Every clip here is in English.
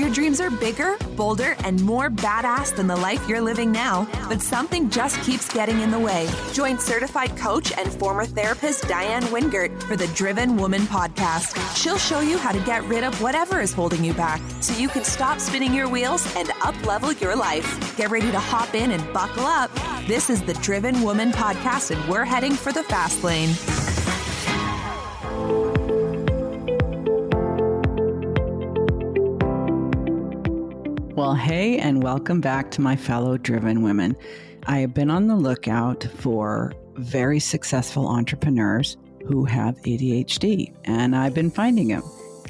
Your dreams are bigger, bolder, and more badass than the life you're living now, but something just keeps getting in the way. Join certified coach and former therapist Diane Wingert for the Driven Woman podcast. She'll show you how to get rid of whatever is holding you back so you can stop spinning your wheels and up-level your life. Get ready to hop in and buckle up. This is the Driven Woman podcast, and we're heading for the fast lane. Well, hey, and welcome back to my fellow driven women. I have been on the lookout for very successful entrepreneurs who have ADHD, and I've been finding them.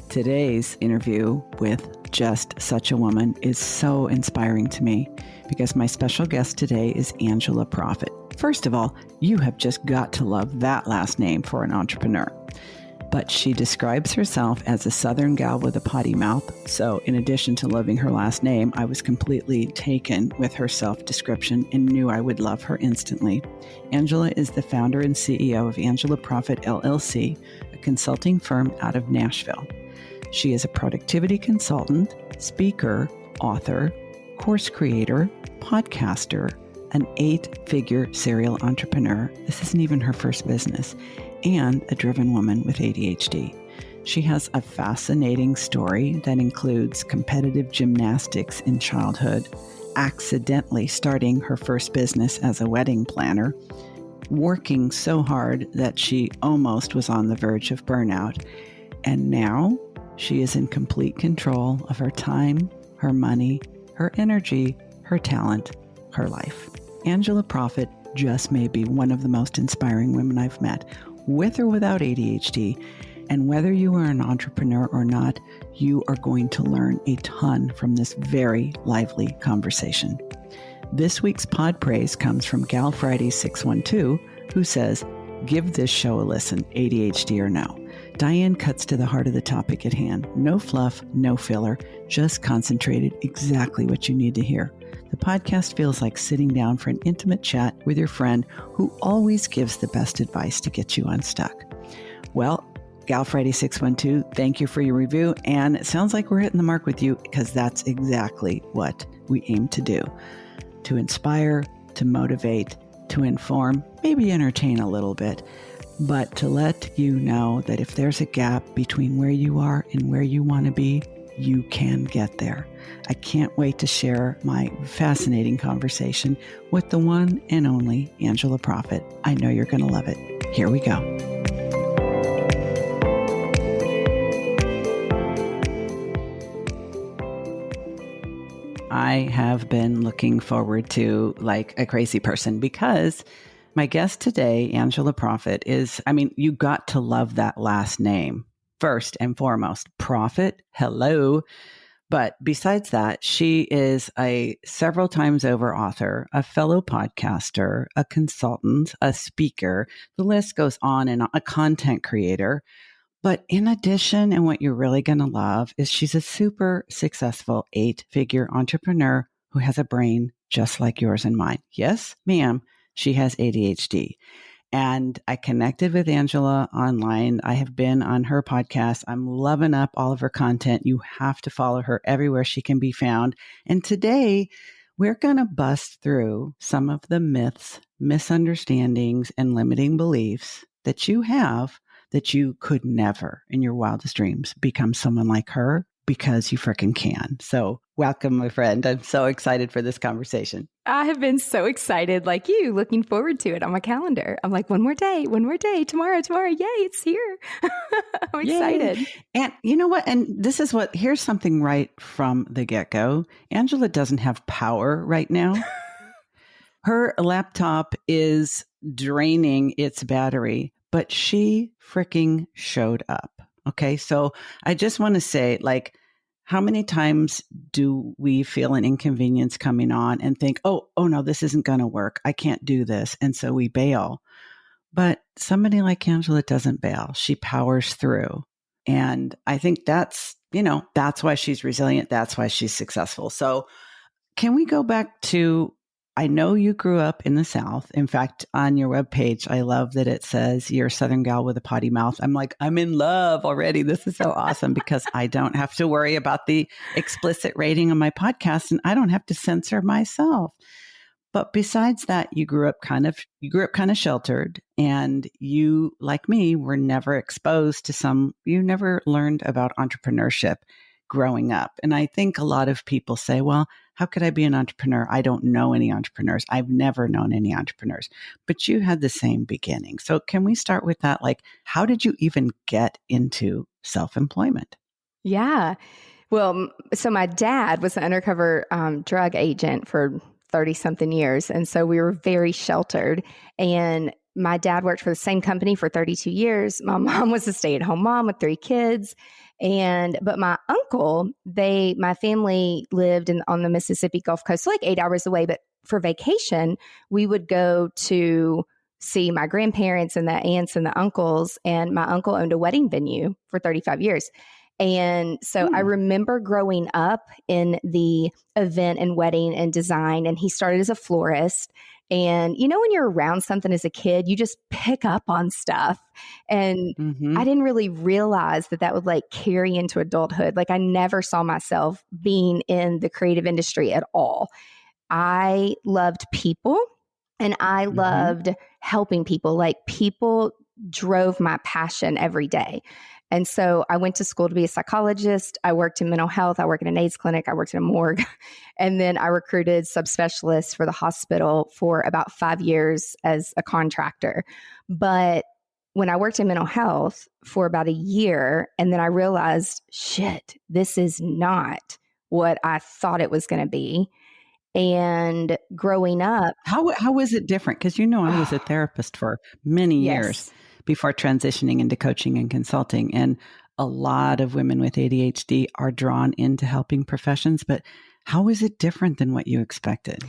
Today's interview with just such a woman is so inspiring to me because my special guest today is Angela Proffitt. First of all, you have just got to love that last name for an entrepreneur. But she describes herself as a Southern gal with a potty mouth. So in addition to loving her last name, I was completely taken with her self-description and knew I would love her instantly. Angela is the founder and CEO of Angela Proffitt, LLC, a consulting firm out of Nashville. She is a productivity consultant, speaker, author, course creator, podcaster, an 8-figure serial entrepreneur. This isn't even her first business. And a driven woman with ADHD. She has a fascinating story that includes competitive gymnastics in childhood, accidentally starting her first business as a wedding planner, working so hard that she almost was on the verge of burnout, and now she is in complete control of her time, her money, her energy, her talent, her life. Angela Proffitt just may be one of the most inspiring women I've met, with or without ADHD. And whether you are an entrepreneur or not, you are going to learn a ton from this very lively conversation. This week's pod praise comes from Gal Friday 612, who says, "Give this show a listen, ADHD or no." Diane cuts to the heart of the topic at hand. No fluff, no filler, just concentrated, exactly what you need to hear. The podcast feels like sitting down for an intimate chat with your friend who always gives the best advice to get you unstuck. Well, Gal Friday 612, thank you for your review. And it sounds like we're hitting the mark with you because that's exactly what we aim to do. To inspire, to motivate, to inform, maybe entertain a little bit, but to let you know that if there's a gap between where you are and where you want to be, you can get there. I can't wait to share my fascinating conversation with the one and only Angela Proffitt. I know you're going to love it. Here we go. I have been looking forward to like a crazy person because my guest today, Angela Proffitt, you got to love that last name. First and foremost, Proffitt, hello. But besides that, she is a several times over author, a fellow podcaster, a consultant, a speaker. The list goes on and on, a content creator. But in addition, and what you're really going to love is she's a super successful 8-figure entrepreneur who has a brain just like yours and mine. Yes, ma'am, she has ADHD. And I connected with Angela online. I have been on her podcast. I'm loving up all of her content. You have to follow her everywhere she can be found. And today, we're going to bust through some of the myths, misunderstandings, and limiting beliefs that you have that you could never in your wildest dreams become someone like her because you freaking can. So welcome, my friend. I'm so excited for this conversation. I have been so excited, like you, looking forward to it on my calendar. I'm like, one more day, tomorrow, yay, it's here. I'm excited. Yay. And you know what? And here's something right from the get-go. Angela doesn't have power right now. Her laptop is draining its battery, but she freaking showed up. Okay. So I just want to say, like, how many times do we feel an inconvenience coming on and think, oh no, this isn't going to work. I can't do this. And so we bail. But somebody like Angela doesn't bail. She powers through. And I think that's why she's resilient. That's why she's successful. So can we go back to I know you grew up in the South. In fact, on your webpage, I love that it says you're a Southern gal with a potty mouth. I'm like, I'm in love already. This is so awesome because I don't have to worry about the explicit rating on my podcast and I don't have to censor myself. But besides that, you grew up kind of sheltered, and you, like me, were never exposed to you never learned about entrepreneurship growing up. And I think a lot of people say, well, how could I be an entrepreneur? I don't know any entrepreneurs. I've never known any entrepreneurs, but you had the same beginning. So can we start with that? Like, how did you even get into self-employment? Yeah. Well, so my dad was an undercover drug agent for 30 something years. And so we were very sheltered. And my dad worked for the same company for 32 years. My mom was a stay-at-home mom with 3 kids. But my uncle, my family lived on the Mississippi Gulf Coast, so like 8 hours away. But for vacation, we would go to see my grandparents and the aunts and the uncles. And my uncle owned a wedding venue for 35 years. And so I remember growing up in the event and wedding and design, and he started as a florist. And when you're around something as a kid, you just pick up on stuff. And I didn't really realize that would like carry into adulthood. Like I never saw myself being in the creative industry at all. I loved people and I loved helping people. Like people drove my passion every day. And so I went to school to be a psychologist. I worked in mental health. I worked in an AIDS clinic. I worked in a morgue. And then I recruited subspecialists for the hospital for about 5 years as a contractor. But when I worked in mental health for about a year, and then I realized, shit, this is not what I thought it was going to be. And growing up. How was it different? Because I was a therapist for many years before transitioning into coaching and consulting. And a lot of women with ADHD are drawn into helping professions. But how is it different than what you expected?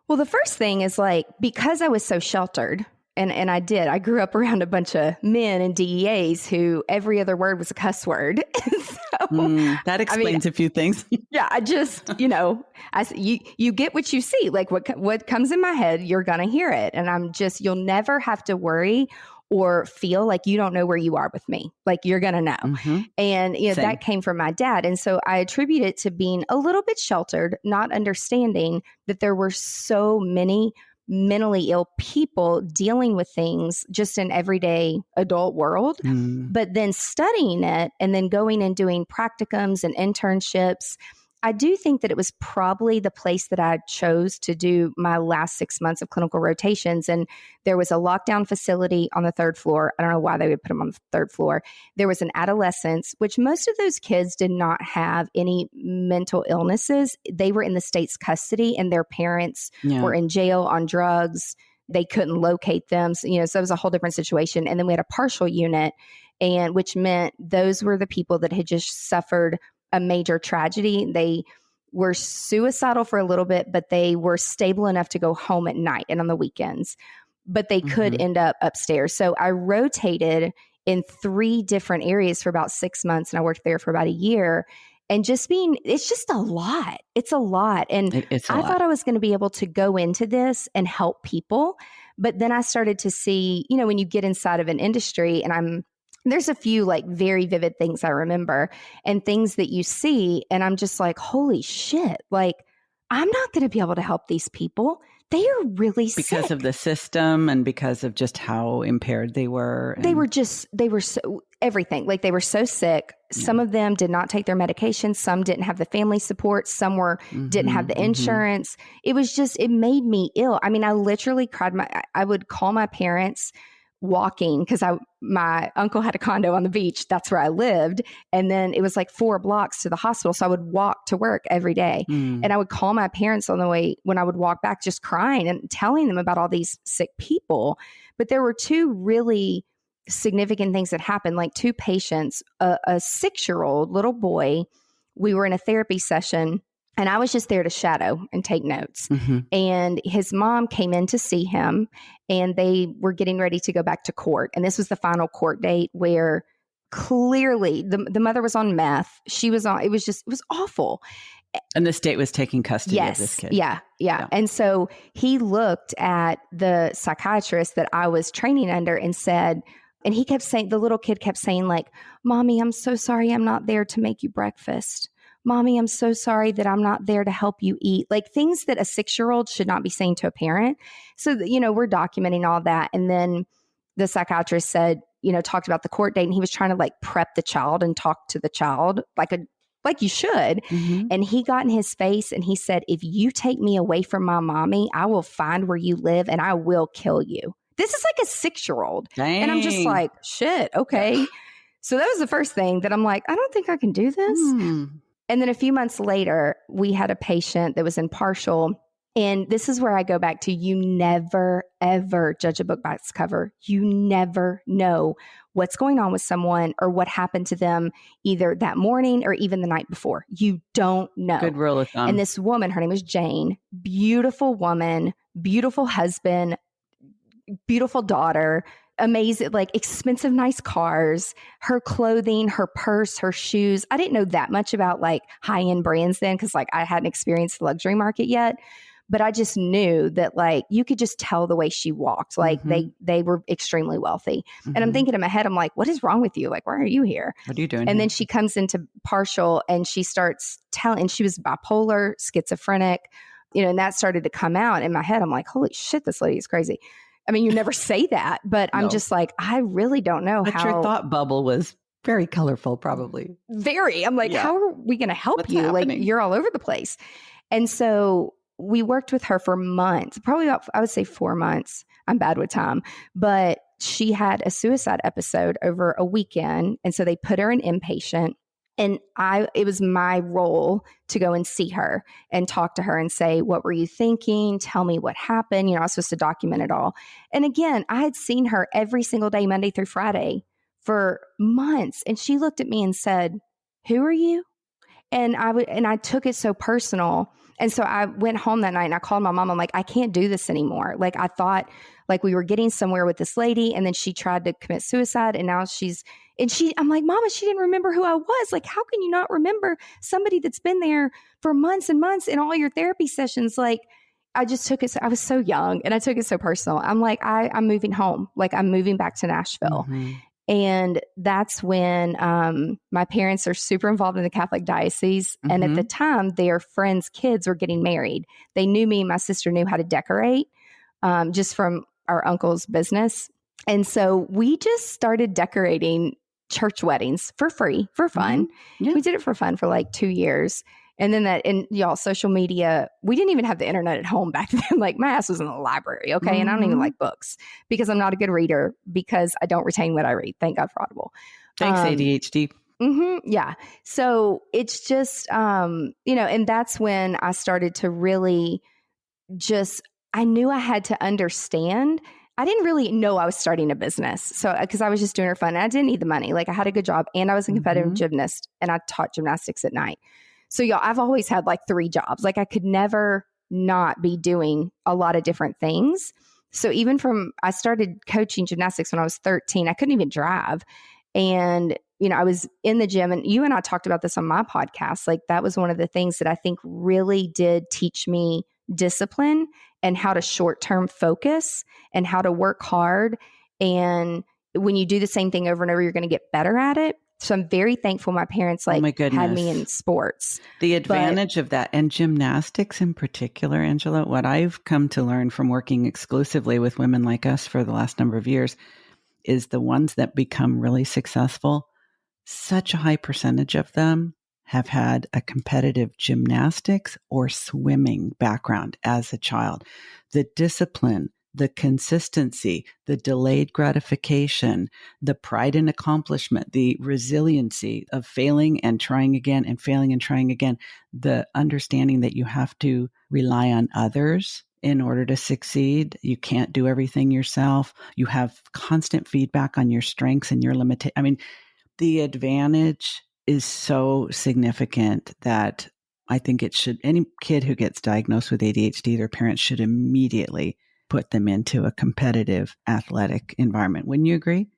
Well, the first thing is like, because I was so sheltered, and I grew up around a bunch of men and DEAs who every other word was a cuss word. That explains a few things. Yeah, I just, you get what you see. Like what comes in my head, you're going to hear it. And you'll never have to worry or feel like you don't know where you are with me. Like you're going to know. And, that came from my dad. And so I attribute it to being a little bit sheltered, not understanding that there were so many mentally ill people dealing with things just in everyday adult world, but then studying it and then going and doing practicums and internships. I do think that it was probably the place that I chose to do my last 6 months of clinical rotations. And there was a lockdown facility on the 3rd floor. I don't know why they would put them on the 3rd floor. There was an adolescence, which most of those kids did not have any mental illnesses. They were in the state's custody and their parents were in jail on drugs. They couldn't locate them. So, so it was a whole different situation. And then we had a partial unit, and which meant those were the people that had just suffered a major tragedy. They were suicidal for a little bit, but they were stable enough to go home at night and on the weekends, but they could end up upstairs. So I rotated in 3 different areas for about 6 months, and I worked there for about a year. And it's just a lot. It's a lot. And I thought I was going to be able to go into this and help people. But then I started to see, when you get inside of an industry, and there's a few like very vivid things I remember and things that you see. And I'm just like, holy shit, like I'm not going to be able to help these people. They are really sick. Because of the system and because of just how impaired they were. They were so everything. Like they were so sick. Yeah. Some of them did not take their medication. Some didn't have the family support. Some didn't have the insurance. It was just, it made me ill. I mean, I literally cried. I would call my parents walking because my uncle had a condo on the beach. That's where I lived. And then it was like 4 blocks to the hospital. So I would walk to work every day. And I would call my parents on the way when I would walk back, just crying and telling them about all these sick people. But there were 2 really significant things that happened, like 2 patients, a 6-year-old little boy. We were in a therapy session and I was just there to shadow and take notes. And his mom came in to see him, and they were getting ready to go back to court. And this was the final court date where clearly the mother was on meth. She was on, it was awful. And the state was taking custody of this kid. Yeah. And so he looked at the psychiatrist that I was training under and said, and he kept saying, the little kid kept saying like, Mommy, I'm so sorry I'm not there to make you breakfast. Mommy, I'm so sorry that I'm not there to help you eat. Like things that a 6-year-old should not be saying to a parent. So, we're documenting all that. And then the psychiatrist said, talked about the court date, and he was trying to like prep the child and talk to the child like you should. Mm-hmm. And he got in his face and he said, if you take me away from my mommy, I will find where you live and I will kill you. This is like a 6-year-old. Dang. And I'm just like, shit, okay. Yeah. So that was the first thing that I'm like, I don't think I can do this. And then a few months later, we had a patient that was in partial. And this is where I go back to, you never, ever judge a book by its cover. You never know what's going on with someone or what happened to them either that morning or even the night before. You don't know. Good rule of thumb. And this woman, her name was Jane, beautiful woman, beautiful husband, beautiful daughter, amazing, like expensive, nice cars, her clothing, her purse, her shoes. I didn't know that much about like high-end brands then because like I hadn't experienced the luxury market yet. But I just knew that like you could just tell the way she walked. Like they were extremely wealthy. And I'm thinking in my head, I'm like, what is wrong with you? Like, why are you here? What are you doing? And then she comes into partial and she starts telling, and she was bipolar, schizophrenic, and that started to come out in my head. I'm like, holy shit, this lady is crazy. I mean, you never say that, but I'm just like, I really don't know but how. Your thought bubble was very colorful, probably. Very. I'm like, how are we going to help you? Happening? Like, you're all over the place. And so we worked with her for months, probably about, I would say 4 months. I'm bad with time, but she had a suicide episode over a weekend. And so they put her in inpatient. And it was my role to go and see her and talk to her and say, what were you thinking? Tell me what happened. I was supposed to document it all. And again, I had seen her every single day, Monday through Friday for months. And she looked at me and said, who are you? And I took it so personal. And so I went home that night and I called my mom. I'm like, I can't do this anymore. Like I thought like we were getting somewhere with this lady, and then she tried to commit suicide, and now I'm like, Mama, she didn't remember who I was. Like, how can you not remember somebody that's been there for months and months in all your therapy sessions? Like, I just took it. I was so young and I took it so personal. I'm like, I'm moving home. Like I'm moving back to Nashville. And that's when my parents are super involved in the Catholic diocese. And at the time, their friends' kids were getting married. They knew me and my sister knew how to decorate just from our uncle's business. And so we just started decorating church weddings for free, for fun. We did it for fun for like 2 years. And then y'all, social media, we didn't even have the internet at home back then. Like my ass was in the library. Okay. And I don't even like books because I'm not a good reader because I don't retain what I read. Thank God for Audible. Thanks, ADHD. Yeah. So it's just, and that's when I started to really I knew I had to understand. I didn't really know I was starting a business. So, because I was just doing it for fun and I didn't need the money. Like I had a good job and I was a competitive gymnast and I taught gymnastics at night. So y'all, I've always had like 3 jobs. Like I could never not be doing a lot of different things. So even I started coaching gymnastics when I was 13. I couldn't even drive. And, I was in the gym, and you and I talked about this on my podcast. Like that was one of the things that I think really did teach me discipline and how to short-term focus and how to work hard. And when you do the same thing over and over, you're going to get better at it. So I'm very thankful my parents had me in sports. The advantage of that, and gymnastics in particular, Angela, what I've come to learn from working exclusively with women like us for the last number of years is the ones that become really successful, such a high percentage of them have had a competitive gymnastics or swimming background as a child. The discipline, the consistency, the delayed gratification, the pride in accomplishment, the resiliency of failing and trying again and failing and trying again, the understanding that you have to rely on others in order to succeed. You can't do everything yourself. You have constant feedback on your strengths and your limitations. I mean, the advantage is so significant that I think any kid who gets diagnosed with ADHD, their parents should immediately put them into a competitive athletic environment. Wouldn't you agree?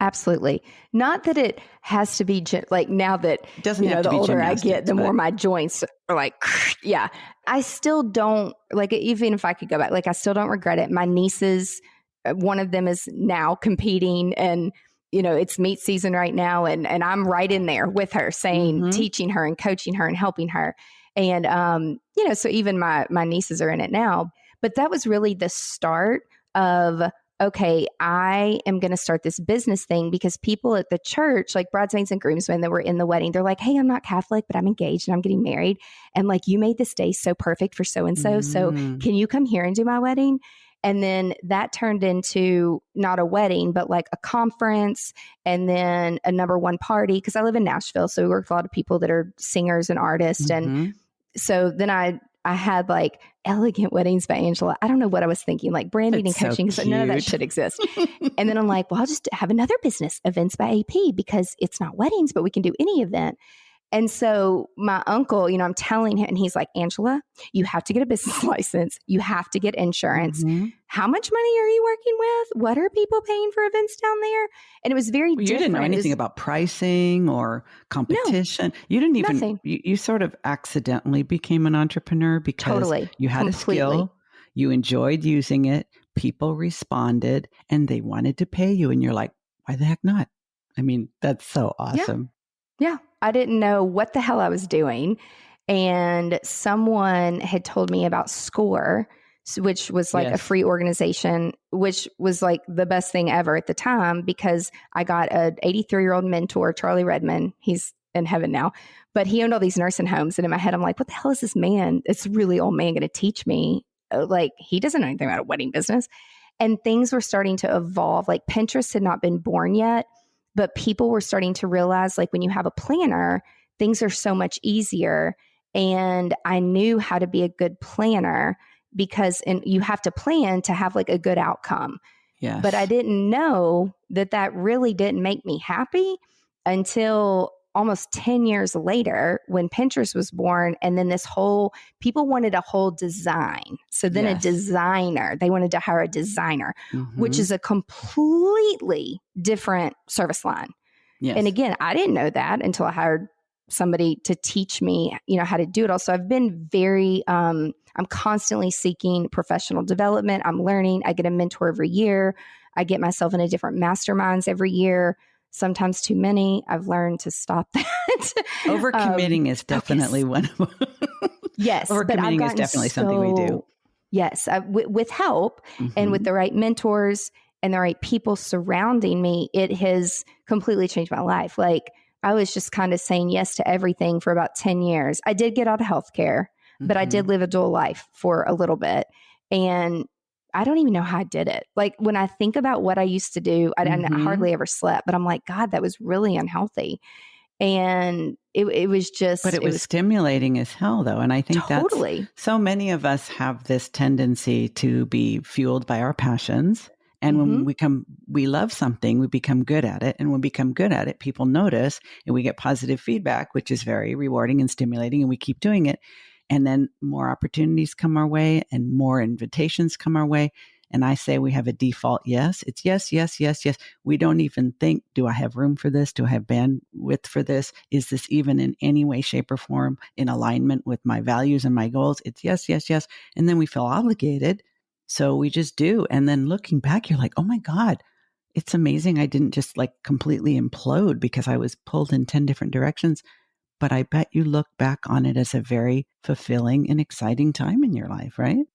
Absolutely. Not that it has to be like now that, It doesn't have to the be older I get, gymnastics, the but more my joints are like, yeah. I still don't like, even if I could go back, like I still don't regret it. My nieces, one of them is now competing and, it's meet season right now. And I'm right in there with her saying, teaching her and coaching her and helping her. And, so even my nieces are in it now, but that was really the start of, okay, I am going to start this business thing because people at the church, like bridesmaids and groomsmen that were in the wedding, they're like, hey, I'm not Catholic, but I'm engaged and I'm getting married. And like, you made this day so perfect for so-and-so. So can you come here and do my wedding? And then that turned into not a wedding, but like a conference and then a number one party. Because I live in Nashville. So we work with a lot of people that are singers and artists. And so then I had like Elegant Weddings by Angela. I don't know what I was thinking, like branding and coaching, because none of that should exist. And then I'm like, well, I'll just have another business, Events by AP, because it's not weddings, but we can do any event. And so my uncle, I'm telling him, and he's like, Angela, you have to get a business license. You have to get insurance. How much money are you working with? What are people paying for events down there? And it was very different. You didn't know anything about pricing or competition. No, you didn't even, nothing. You sort of accidentally became an entrepreneur because you had a skill, you enjoyed using it, people responded, and they wanted to pay you. And you're like, why the heck not? I mean, that's so awesome. Yeah. I didn't know what the hell I was doing. And someone had told me about SCORE, which was like a free organization, which was like the best thing ever at the time because I got an 83-year-old mentor, Charlie Redmond. He's in heaven now, but he owned all these nursing homes. And in my head, I'm like, what the hell is this man? It's really old man going to teach me? Like, he doesn't know anything about a wedding business. And things were starting to evolve. Like Pinterest had not been born yet. But people were starting to realize, like, when you have a planner, things are so much easier. And I knew how to be a good planner because you have to plan to have like a good outcome. Yes. But I didn't know that really didn't make me happy until almost 10 years later when Pinterest was born. And then people wanted a whole design. So then a designer, they wanted to hire a designer, which is a completely different service line. Yes. And again, I didn't know that until I hired somebody to teach me, how to do it all. So I've been very, I'm constantly seeking professional development. I'm learning. I get a mentor every year. I get myself into different masterminds every year. Sometimes too many. I've learned to stop that. Overcommitting is definitely one of them. Yes. Overcommitting is definitely something we do. Yes. With help and with the right mentors and the right people surrounding me, it has completely changed my life. Like I was just kind of saying yes to everything for about 10 years. I did get out of healthcare, but I did live a dual life for a little bit. And I don't even know how I did it. Like when I think about what I used to do, I hardly ever slept, but I'm like, God, that was really unhealthy. And it was just, but it was stimulating as hell though. And I think totally. that's so many of us have this tendency to be fueled by our passions. And when we love something, we become good at it. And when we become good at it, people notice and we get positive feedback, which is very rewarding and stimulating. And we keep doing it. And then more opportunities come our way and more invitations come our way. And I say we have a default yes. It's yes, yes, yes, yes. We don't even think, do I have room for this? Do I have bandwidth for this? Is this even in any way, shape, or form in alignment with my values and my goals? It's yes, yes, yes. And then we feel obligated. So we just do. And then looking back, you're like, oh my God, it's amazing. I didn't just like completely implode because I was pulled in 10 different directions. But I bet you look back on it as a very fulfilling and exciting time in your life, right?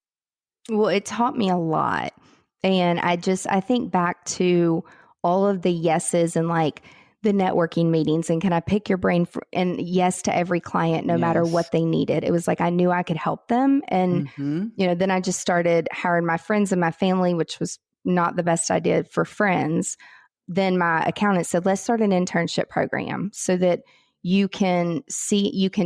Well, it taught me a lot. And I think back to all of the yeses and like the networking meetings and can I pick your brain and yes to every client, no matter what they needed. It was like, I knew I could help them. And, then I just started hiring my friends and my family, which was not the best idea for friends. Then my accountant said, let's start an internship program so that you can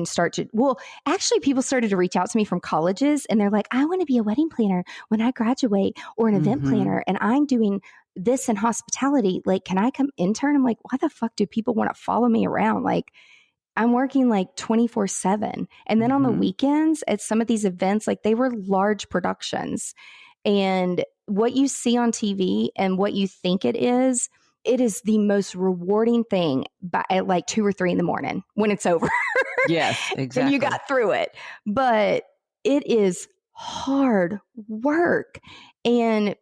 start to, actually people started to reach out to me from colleges and they're like, I want to be a wedding planner when I graduate or an event planner. And I'm doing this in hospitality. Like, can I come intern? I'm like, why the fuck do people want to follow me around? Like I'm working like 24/7. And then on the weekends at some of these events, like they were large productions and what you see on TV and what you think it is it is the most rewarding thing at like 2 or 3 in the morning when it's over. Yes, exactly. And you got through it. But it is hard work. And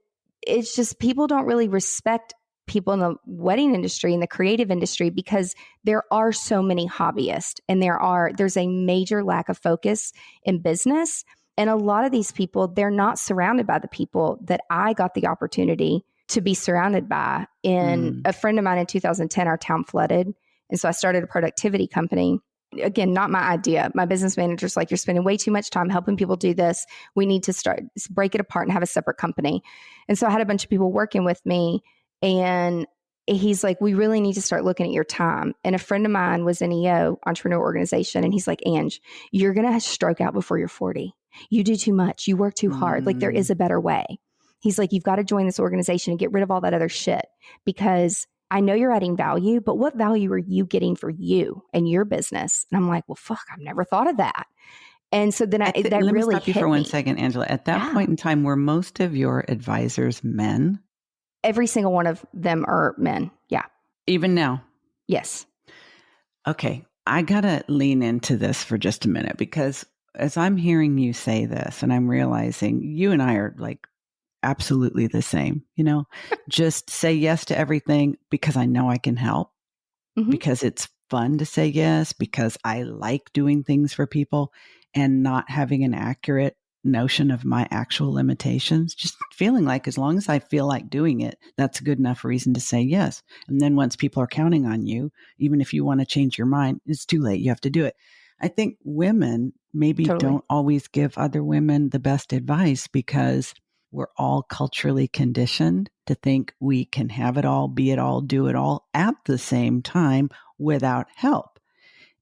it's just people don't really respect people in the wedding industry and the creative industry because there are so many hobbyists and there's a major lack of focus in business. And a lot of these people, they're not surrounded by the people that I got the opportunity to be surrounded by. And a friend of mine in 2010, our town flooded. And so I started a productivity company. Again, not my idea. My business manager's like, you're spending way too much time helping people do this. We need to break it apart and have a separate company. And so I had a bunch of people working with me, and he's like, we really need to start looking at your time. And a friend of mine was an EO, entrepreneur organization. And he's like, Ange, you're going to stroke out before you're 40. You do too much. You work too hard. Like there is a better way. He's like, you've got to join this organization and get rid of all that other shit, because I know you're adding value, but what value are you getting for you and your business? And I'm like, well, fuck, I've never thought of that. And so then that let really me stop you hit for 1 me. second, Angela. At that point in time, were most of your advisors men? Every single one of them are men. Yeah. Even now? Yes. Okay. I got to lean into this for just a minute, because as I'm hearing you say this and I'm realizing you and I are like absolutely the same, just say yes to everything because I know I can help, because it's fun to say yes, because I like doing things for people and not having an accurate notion of my actual limitations, just feeling like as long as I feel like doing it, that's a good enough reason to say yes. And then once people are counting on you, even if you want to change your mind, it's too late. You have to do it. I think women maybe don't always give other women the best advice because we're all culturally conditioned to think we can have it all, be it all, do it all at the same time without help.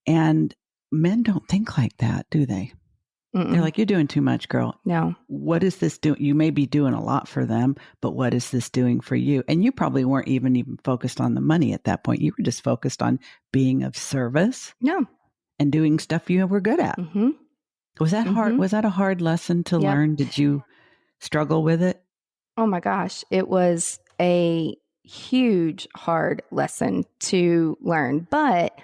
And men don't think like that, do they? They're like, you're doing too much, girl. No. What is this doing? You may be doing a lot for them, but what is this doing for you? And you probably weren't even focused on the money at that point. You were just focused on being of service. No. And doing stuff you were good at. Was that hard? Was that a hard lesson to learn? Did you struggle with it? Oh my gosh. It was a huge, hard lesson to learn. But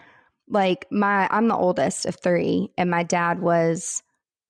like I'm the oldest of 3, and my dad was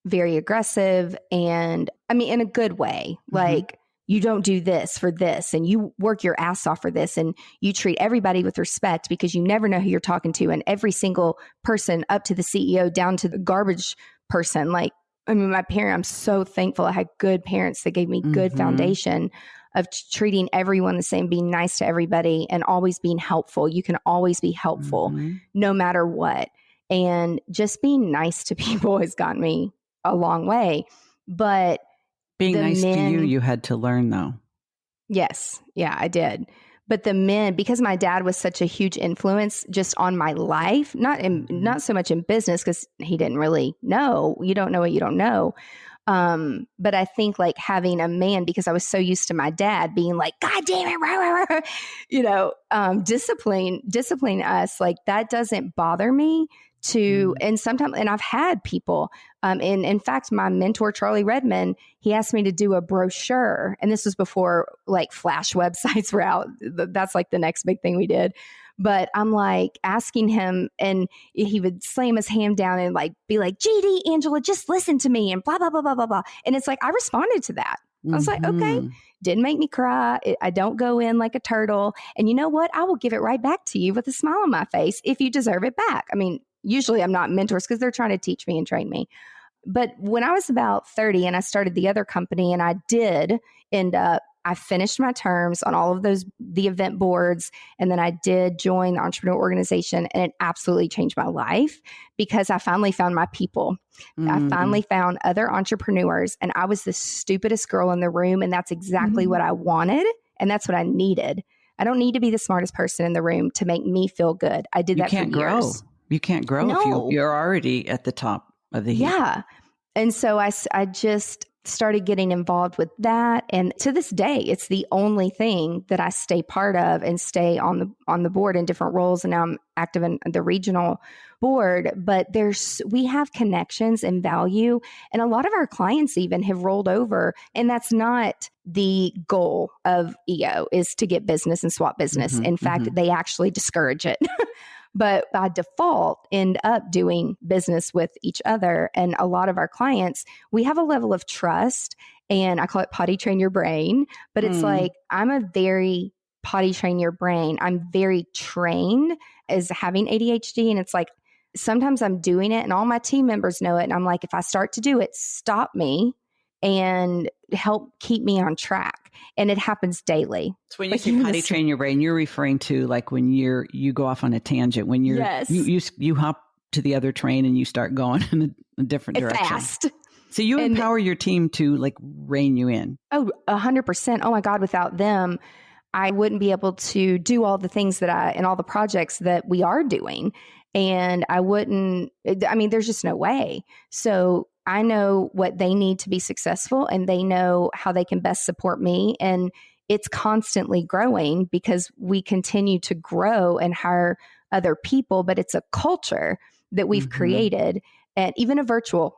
very aggressive, and I mean, in a good way. Like, you don't do this for this, and you work your ass off for this, and you treat everybody with respect because you never know who you're talking to. And every single person, up to the CEO, down to the garbage person. Like, I mean, I'm so thankful I had good parents that gave me good foundation of treating everyone the same, being nice to everybody, and always being helpful. You can always be helpful no matter what. And just being nice to people has gotten me a long way. But being nice to you had to learn, though. Yes. Yeah, I did. But the men, because my dad was such a huge influence just on my life, not so much in business, because he didn't really know. You don't know what you don't know. But I think like having a man, because I was so used to my dad being like, God damn it, rah, rah, rah, discipline us, like that doesn't bother me. And sometimes, and I've had people, and in fact, my mentor, Charlie Redmond, he asked me to do a brochure, and this was before like flash websites were out. That's like the next big thing we did. But I'm like asking him, and he would slam his hand down and like be like, GD, Angela, just listen to me, and blah, blah, blah, blah, blah, blah. And it's like, I responded to that. I was like, okay, didn't make me cry. I don't go in like a turtle. And you know what? I will give it right back to you with a smile on my face if you deserve it back. I mean, usually I'm not mentors because they're trying to teach me and train me. But when I was about 30 and I started the other company, and I did end up, I finished my terms on all of the event boards. And then I did join the entrepreneur organization, and it absolutely changed my life because I finally found my people. I finally found other entrepreneurs, and I was the stupidest girl in the room. And that's exactly what I wanted. And that's what I needed. I don't need to be the smartest person in the room to make me feel good. I did that for years. You can't grow if you're already at the top of the heap. Yeah. And so I just started getting involved with that. And to this day, it's the only thing that I stay part of and stay on the board in different roles. And now I'm active in the regional board, but we have connections and value. And a lot of our clients even have rolled over. And that's not the goal of EO, is to get business and swap business. In fact, they actually discourage it. But by default, end up doing business with each other. And a lot of our clients, we have a level of trust, and I call it potty train your brain. But it's like, I'm a very potty train your brain. I'm very trained as having ADHD. And it's like, sometimes I'm doing it and all my team members know it. And I'm like, if I start to do it, stop me and help keep me on track. And it happens daily. So when you say potty train your brain, you're referring to like when you go off on a tangent, when you hop to the other train and you start going in a different direction. Fast. So you empower your team to like rein you in. Oh, 100%. Oh my God. Without them, I wouldn't be able to do all the things and all the projects that we are doing. And there's just no way. So I know what they need to be successful, and they know how they can best support me. And it's constantly growing because we continue to grow and hire other people, but it's a culture that we've created. And even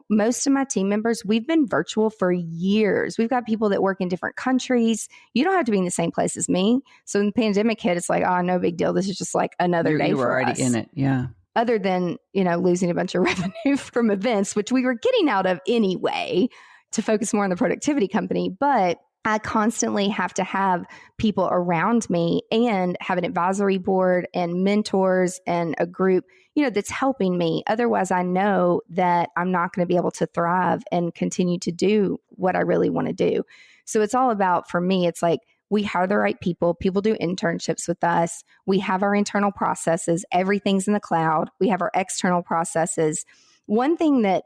most of my team members, we've been virtual for years. We've got people that work in different countries. You don't have to be in the same place as me. So when the pandemic hit, it's like, oh, no big deal. This is just like another day for us. You were already in it. Yeah. Other than, losing a bunch of revenue from events, which we were getting out of anyway, to focus more on the productivity company. But I constantly have to have people around me and have an advisory board and mentors and a group, that's helping me. Otherwise, I know that I'm not going to be able to thrive and continue to do what I really want to do. So it's all about, for me, it's like, we hire the right people. People do internships with us. We have our internal processes. Everything's in the cloud. We have our external processes. One thing that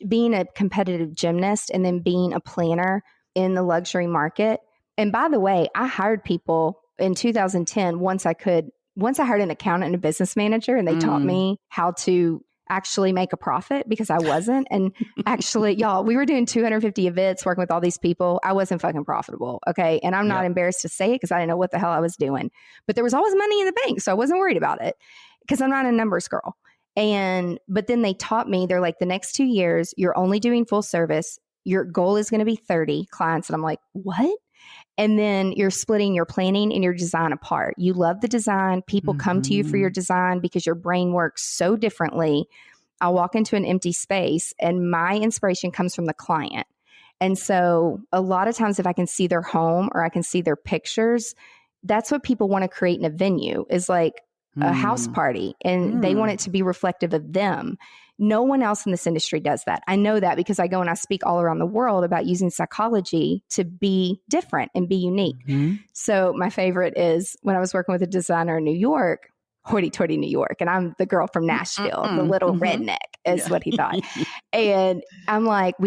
being a competitive gymnast and then being a planner in the luxury market, and by the way, I hired people in 2010 once I hired an accountant and a business manager, and they taught me how to actually make a profit because I wasn't. And actually, y'all, we were doing 250 events, working with all these people. I wasn't fucking profitable. Okay. And I'm not embarrassed to say it because I didn't know what the hell I was doing, but there was always money in the bank. So I wasn't worried about it because I'm not a numbers girl. But then they taught me, they're like, the next 2 years, you're only doing full service. Your goal is going to be 30 clients. And I'm like, what? And then you're splitting your planning and your design apart. You love the design. People come to you for your design because your brain works so differently. I'll walk into an empty space and my inspiration comes from the client. And so a lot of times if I can see their home or I can see their pictures, that's what people want to create in a venue, is like a house party, and they want it to be reflective of them. No one else in this industry does that. I know that because I go and I speak all around the world about using psychology to be different and be unique. So my favorite is when I was working with a designer in New York, hoity-toity New York, and I'm the girl from Nashville, the little redneck is what he thought. And I'm like,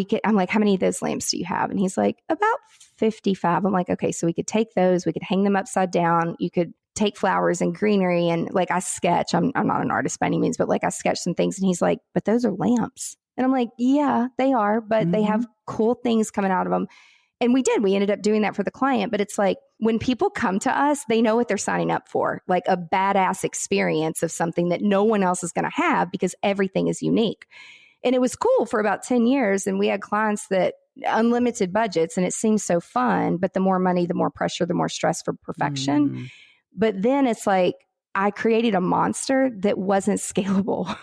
how many of those lamps do you have? And he's like, about 55. I'm like, okay, so we could take those, we could hang them upside down. You could take flowers and greenery, and like I sketch. I'm not an artist by any means, but like I sketch some things. And he's like, but those are lamps. And I'm like, yeah, they are, but they have cool things coming out of them. And we ended up doing that for the client. But it's like when people come to us, they know what they're signing up for, like a badass experience of something that no one else is going to have because everything is unique. And it was cool for about 10 years. And we had clients that unlimited budgets, and it seems so fun, but the more money, the more pressure, the more stress for perfection. But then it's like I created a monster that wasn't scalable,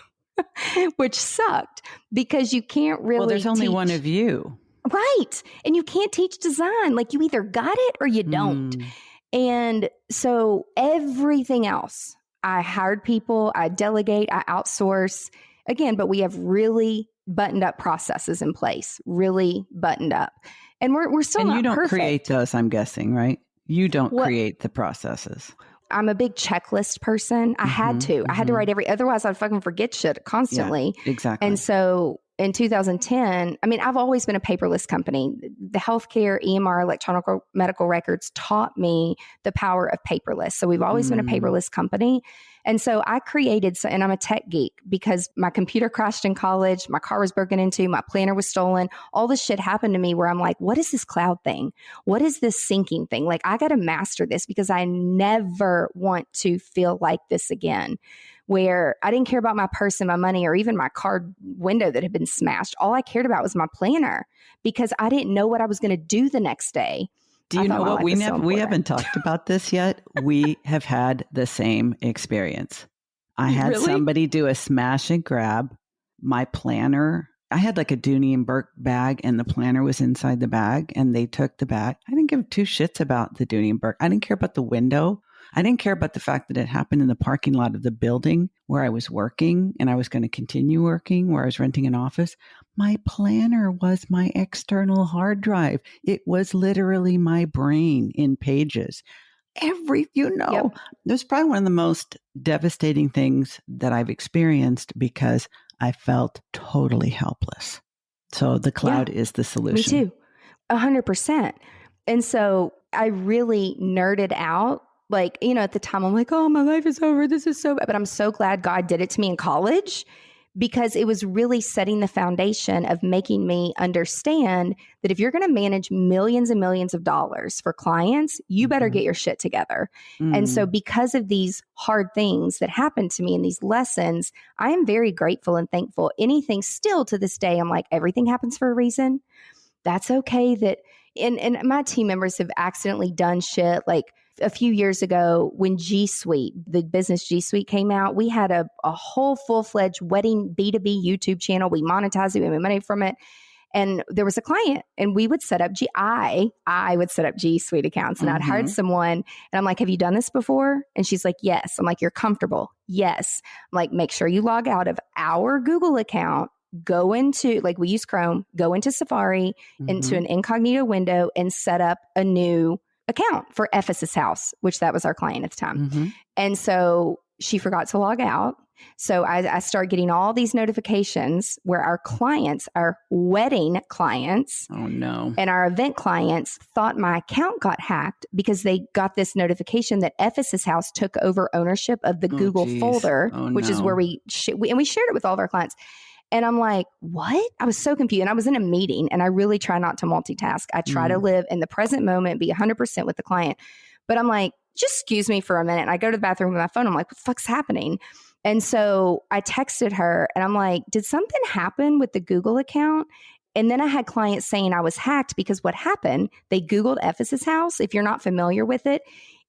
which sucked because you can't really Well, there's only one of you. Right. And you can't teach design. Like you either got it or you don't. And so everything else, I hired people, I delegate, I outsource. Again, but we have really buttoned up processes in place, really buttoned up. And we're still not perfect. And you don't create those, I'm guessing, right? You don't create the processes. I'm a big checklist person. I had to. I had to write otherwise I'd fucking forget shit constantly. Yeah, exactly. And so in 2010, I mean, I've always been a paperless company. The healthcare, EMR, electronic medical records taught me the power of paperless. So we've always been a paperless company. And so I created, and I'm a tech geek because my computer crashed in college, my car was broken into, my planner was stolen, all this shit happened to me where I'm like, what is this cloud thing? What is this syncing thing? Like, I got to master this because I never want to feel like this again, where I didn't care about my purse and my money or even my card window that had been smashed. All I cared about was my planner because I didn't know what I was going to do the next day. Do you know what? We haven't talked about this yet. We have had the same experience. I had somebody do a smash and grab. My planner, I had like a Dooney and Burke bag and the planner was inside the bag and they took the bag. I didn't give two shits about the Dooney and Burke. I didn't care about the window. I didn't care about the fact that it happened in the parking lot of the building where I was working and I was going to continue working, where I was renting an office. My planner was my external hard drive. It was literally my brain in pages. It was probably one of the most devastating things that I've experienced because I felt totally helpless. So the cloud is the solution. Me too. 100%. And so I really nerded out. Like, at the time I'm like, oh, my life is over. This is so bad. But I'm so glad God did it to me in college because it was really setting the foundation of making me understand that if you're going to manage millions and millions of dollars for clients, you better get your shit together. And so because of these hard things that happened to me and these lessons, I am very grateful and thankful. Anything still to this day, I'm like, everything happens for a reason. That's okay. And my team members have accidentally done shit. Like a few years ago when G Suite, the business G Suite came out, we had a whole full-fledged wedding B2B YouTube channel. We monetized it. We made money from it. And there was a client and we would set up I would set up G Suite accounts and I'd hired someone and I'm like, have you done this before? And she's like, yes. I'm like, you're comfortable? Yes. I'm like, make sure you log out of our Google account, go into, like we use Chrome, go into Safari, into an incognito window and set up a new account for Ephesus House, which that was our client at the time. And so she forgot to log out. So I start getting all these notifications where our clients, our wedding clients, and our event clients thought my account got hacked because they got this notification that Ephesus House took over ownership of the Google folder, which is where we shared it with all of our clients. And I'm like, what? I was so confused. And I was in a meeting and I really try not to multitask. I try to live in the present moment, be 100% with the client. But I'm like, just excuse me for a minute. And I go to the bathroom with my phone. I'm like, what the fuck's happening? And so I texted her and I'm like, did something happen with the Google account? And then I had clients saying I was hacked because what happened, they Googled Ephesus House. If you're not familiar with it,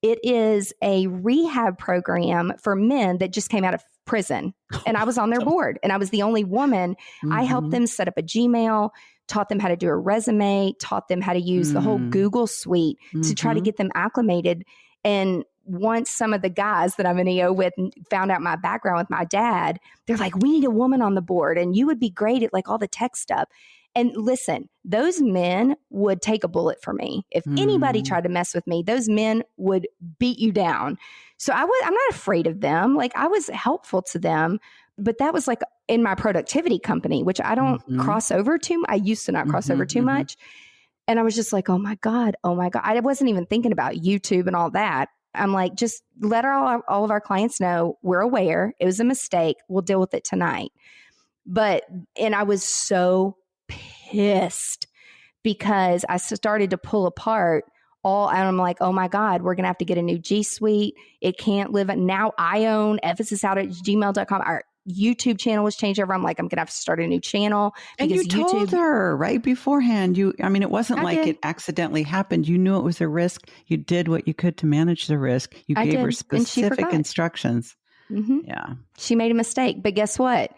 it is a rehab program for men that just came out of prison. And I was on their board and I was the only woman. I helped them set up a Gmail, taught them how to do a resume, taught them how to use the whole Google suite to try to get them acclimated. And once some of the guys that I'm in EO with found out my background with my dad, they're like, we need a woman on the board and you would be great at like all the tech stuff. And listen, those men would take a bullet for me. If anybody tried to mess with me, those men would beat you down. So I'm not afraid of them. Like I was helpful to them, but that was like in my productivity company, which I don't cross over too. I used to not cross over too much. And I was just like, oh my God. I wasn't even thinking about YouTube and all that. I'm like, just let all of our clients know we're aware. It was a mistake. We'll deal with it tonight. And I was so pissed because I started to pull apart and I'm like, oh my God, we're going to have to get a new G Suite. It can't live. Now I own Ephesus out at gmail.com. Our YouTube channel was changed over. I'm like, I'm going to have to start a new channel. And you told her right beforehand. It wasn't like it accidentally happened. You knew it was a risk. You did what you could to manage the risk. You gave her specific instructions. Yeah. She made a mistake, but guess what?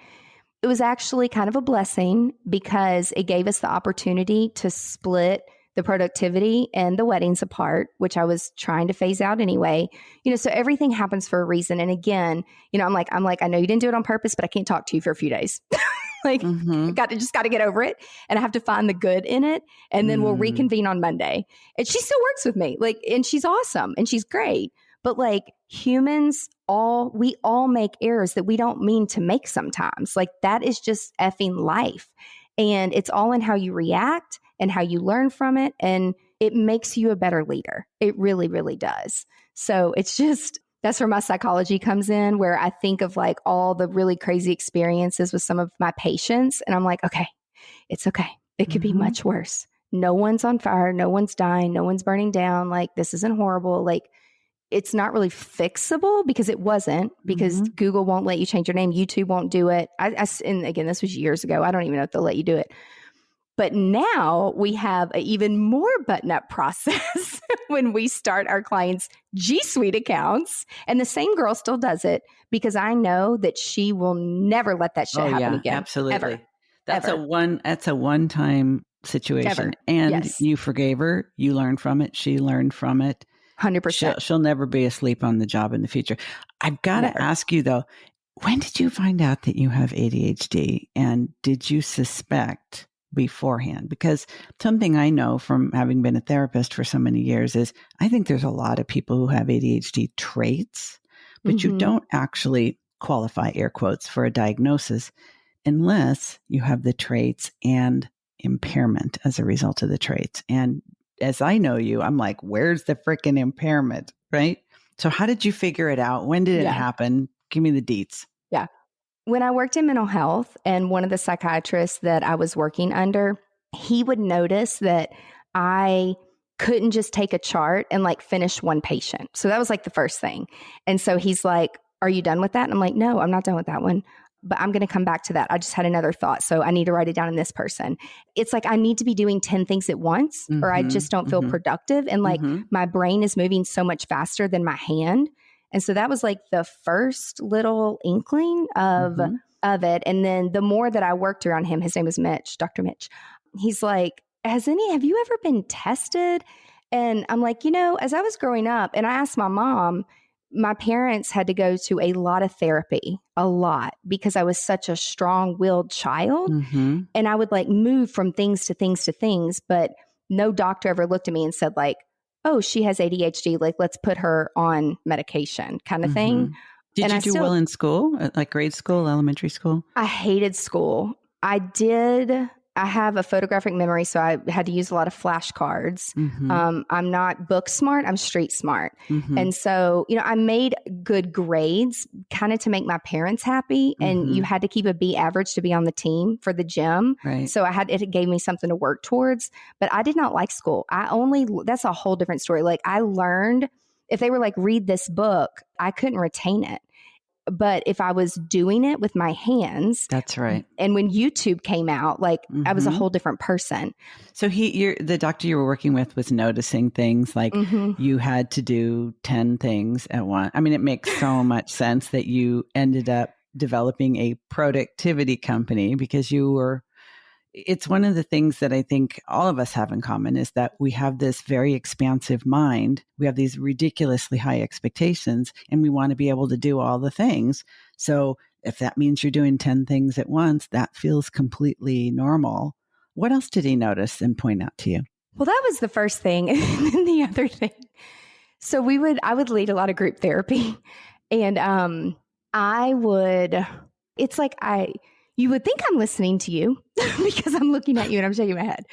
It was actually kind of a blessing because it gave us the opportunity to split the productivity and the weddings apart, which I was trying to phase out anyway. So everything happens for a reason. And again, I'm like, I know you didn't do it on purpose, but I can't talk to you for a few days. I just got to get over it. And I have to find the good in it. And then we'll reconvene on Monday. And she still works with me. And she's awesome and she's great. But we all make errors that we don't mean to make sometimes. Like that is just effing life. And it's all in how you react and how you learn from it. And it makes you a better leader. It really, really does. So it's just, that's where my psychology comes in, where I think of like all the really crazy experiences with some of my patients. And I'm like, okay, it's okay. It could be much worse. No one's on fire. No one's dying. No one's burning down. Like, this isn't horrible. Like, it's not really fixable because it wasn't, because Google won't let you change your name. YouTube won't do it. And again, this was years ago. I don't even know if they'll let you do it. But now we have an even more button-up process when we start our clients' G Suite accounts. And the same girl still does it because I know that she will never let that shit happen again. Absolutely. Ever. That's a one-time situation. Ever. And Yes. you forgave her. You learned from it. She learned from it. 100%. She'll never be asleep on the job in the future. I've got to ask you though, when did you find out that you have ADHD, and did you suspect beforehand? Because something I know from having been a therapist for so many years is I think there's a lot of people who have ADHD traits, but you don't actually qualify, air quotes, for a diagnosis unless you have the traits and impairment as a result of the traits. And as I know you, I'm like, where's the freaking impairment, right? So how did you figure it out? When did it happen? Give me the deets. Yeah. When I worked in mental health, and one of the psychiatrists that I was working under, he would notice that I couldn't just take a chart and like finish one patient. So that was like the first thing. And so he's like, are you done with that? And I'm like, no, I'm not done with that one, but I'm going to come back to that. I just had another thought. So I need to write it down in this person. It's like, I need to be doing 10 things at once, or I just don't feel productive. And like my brain is moving so much faster than my hand. And so that was like the first little inkling of it. And then the more that I worked around him, his name was Mitch, Dr. Mitch. He's like, have you ever been tested? And I'm like, as I was growing up, and I asked my mom, my parents had to go to a lot of therapy, a lot, because I was such a strong-willed child. And I would like move from things to things to things, but no doctor ever looked at me and said like, oh, she has ADHD, like let's put her on medication kind of thing. Did you do well in school, like grade school, elementary school? I hated school. I have a photographic memory, so I had to use a lot of flashcards. I'm not book smart, I'm street smart. And so, I made good grades kind of to make my parents happy. And you had to keep a B average to be on the team for the gym. Right. So it gave me something to work towards, but I did not like school. That's a whole different story. Like I learned, if they were like, read this book, I couldn't retain it. But if I was doing it with my hands, that's right. And when YouTube came out, like I was a whole different person. So the doctor you were working with was noticing things like you had to do 10 things at once. I mean, it makes so much sense that you ended up developing a productivity company because it's one of the things that I think all of us have in common is that we have this very expansive mind. We have these ridiculously high expectations, and we want to be able to do all the things. So if that means you're doing 10 things at once, that feels completely normal. What else did he notice and point out to you? Well, that was the first thing. And then the other thing. So I would lead a lot of group therapy, and it's like you would think I'm listening to you because I'm looking at you and I'm shaking my head.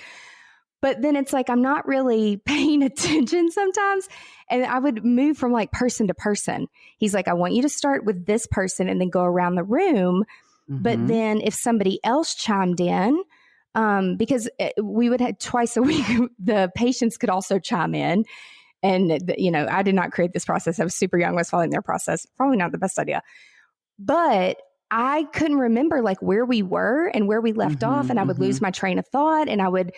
But then it's like, I'm not really paying attention sometimes. And I would move from like person to person. He's like, I want you to start with this person and then go around the room. But then if somebody else chimed in, because we would have twice a week, the patients could also chime in. And, I did not create this process. I was super young, I was following their process. Probably not the best idea. But I couldn't remember like where we were and where we left off. And I would lose my train of thought. And I would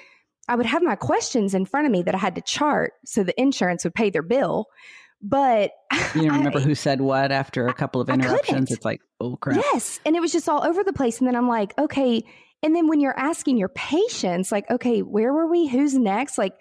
have my questions in front of me that I had to chart so the insurance would pay their bill. But you don't remember who said what after a couple of interruptions. It's like, oh crap. Yes. And it was just all over the place. And then I'm like, okay. And then when you're asking your patients, like, okay, where were we? Who's next? Like,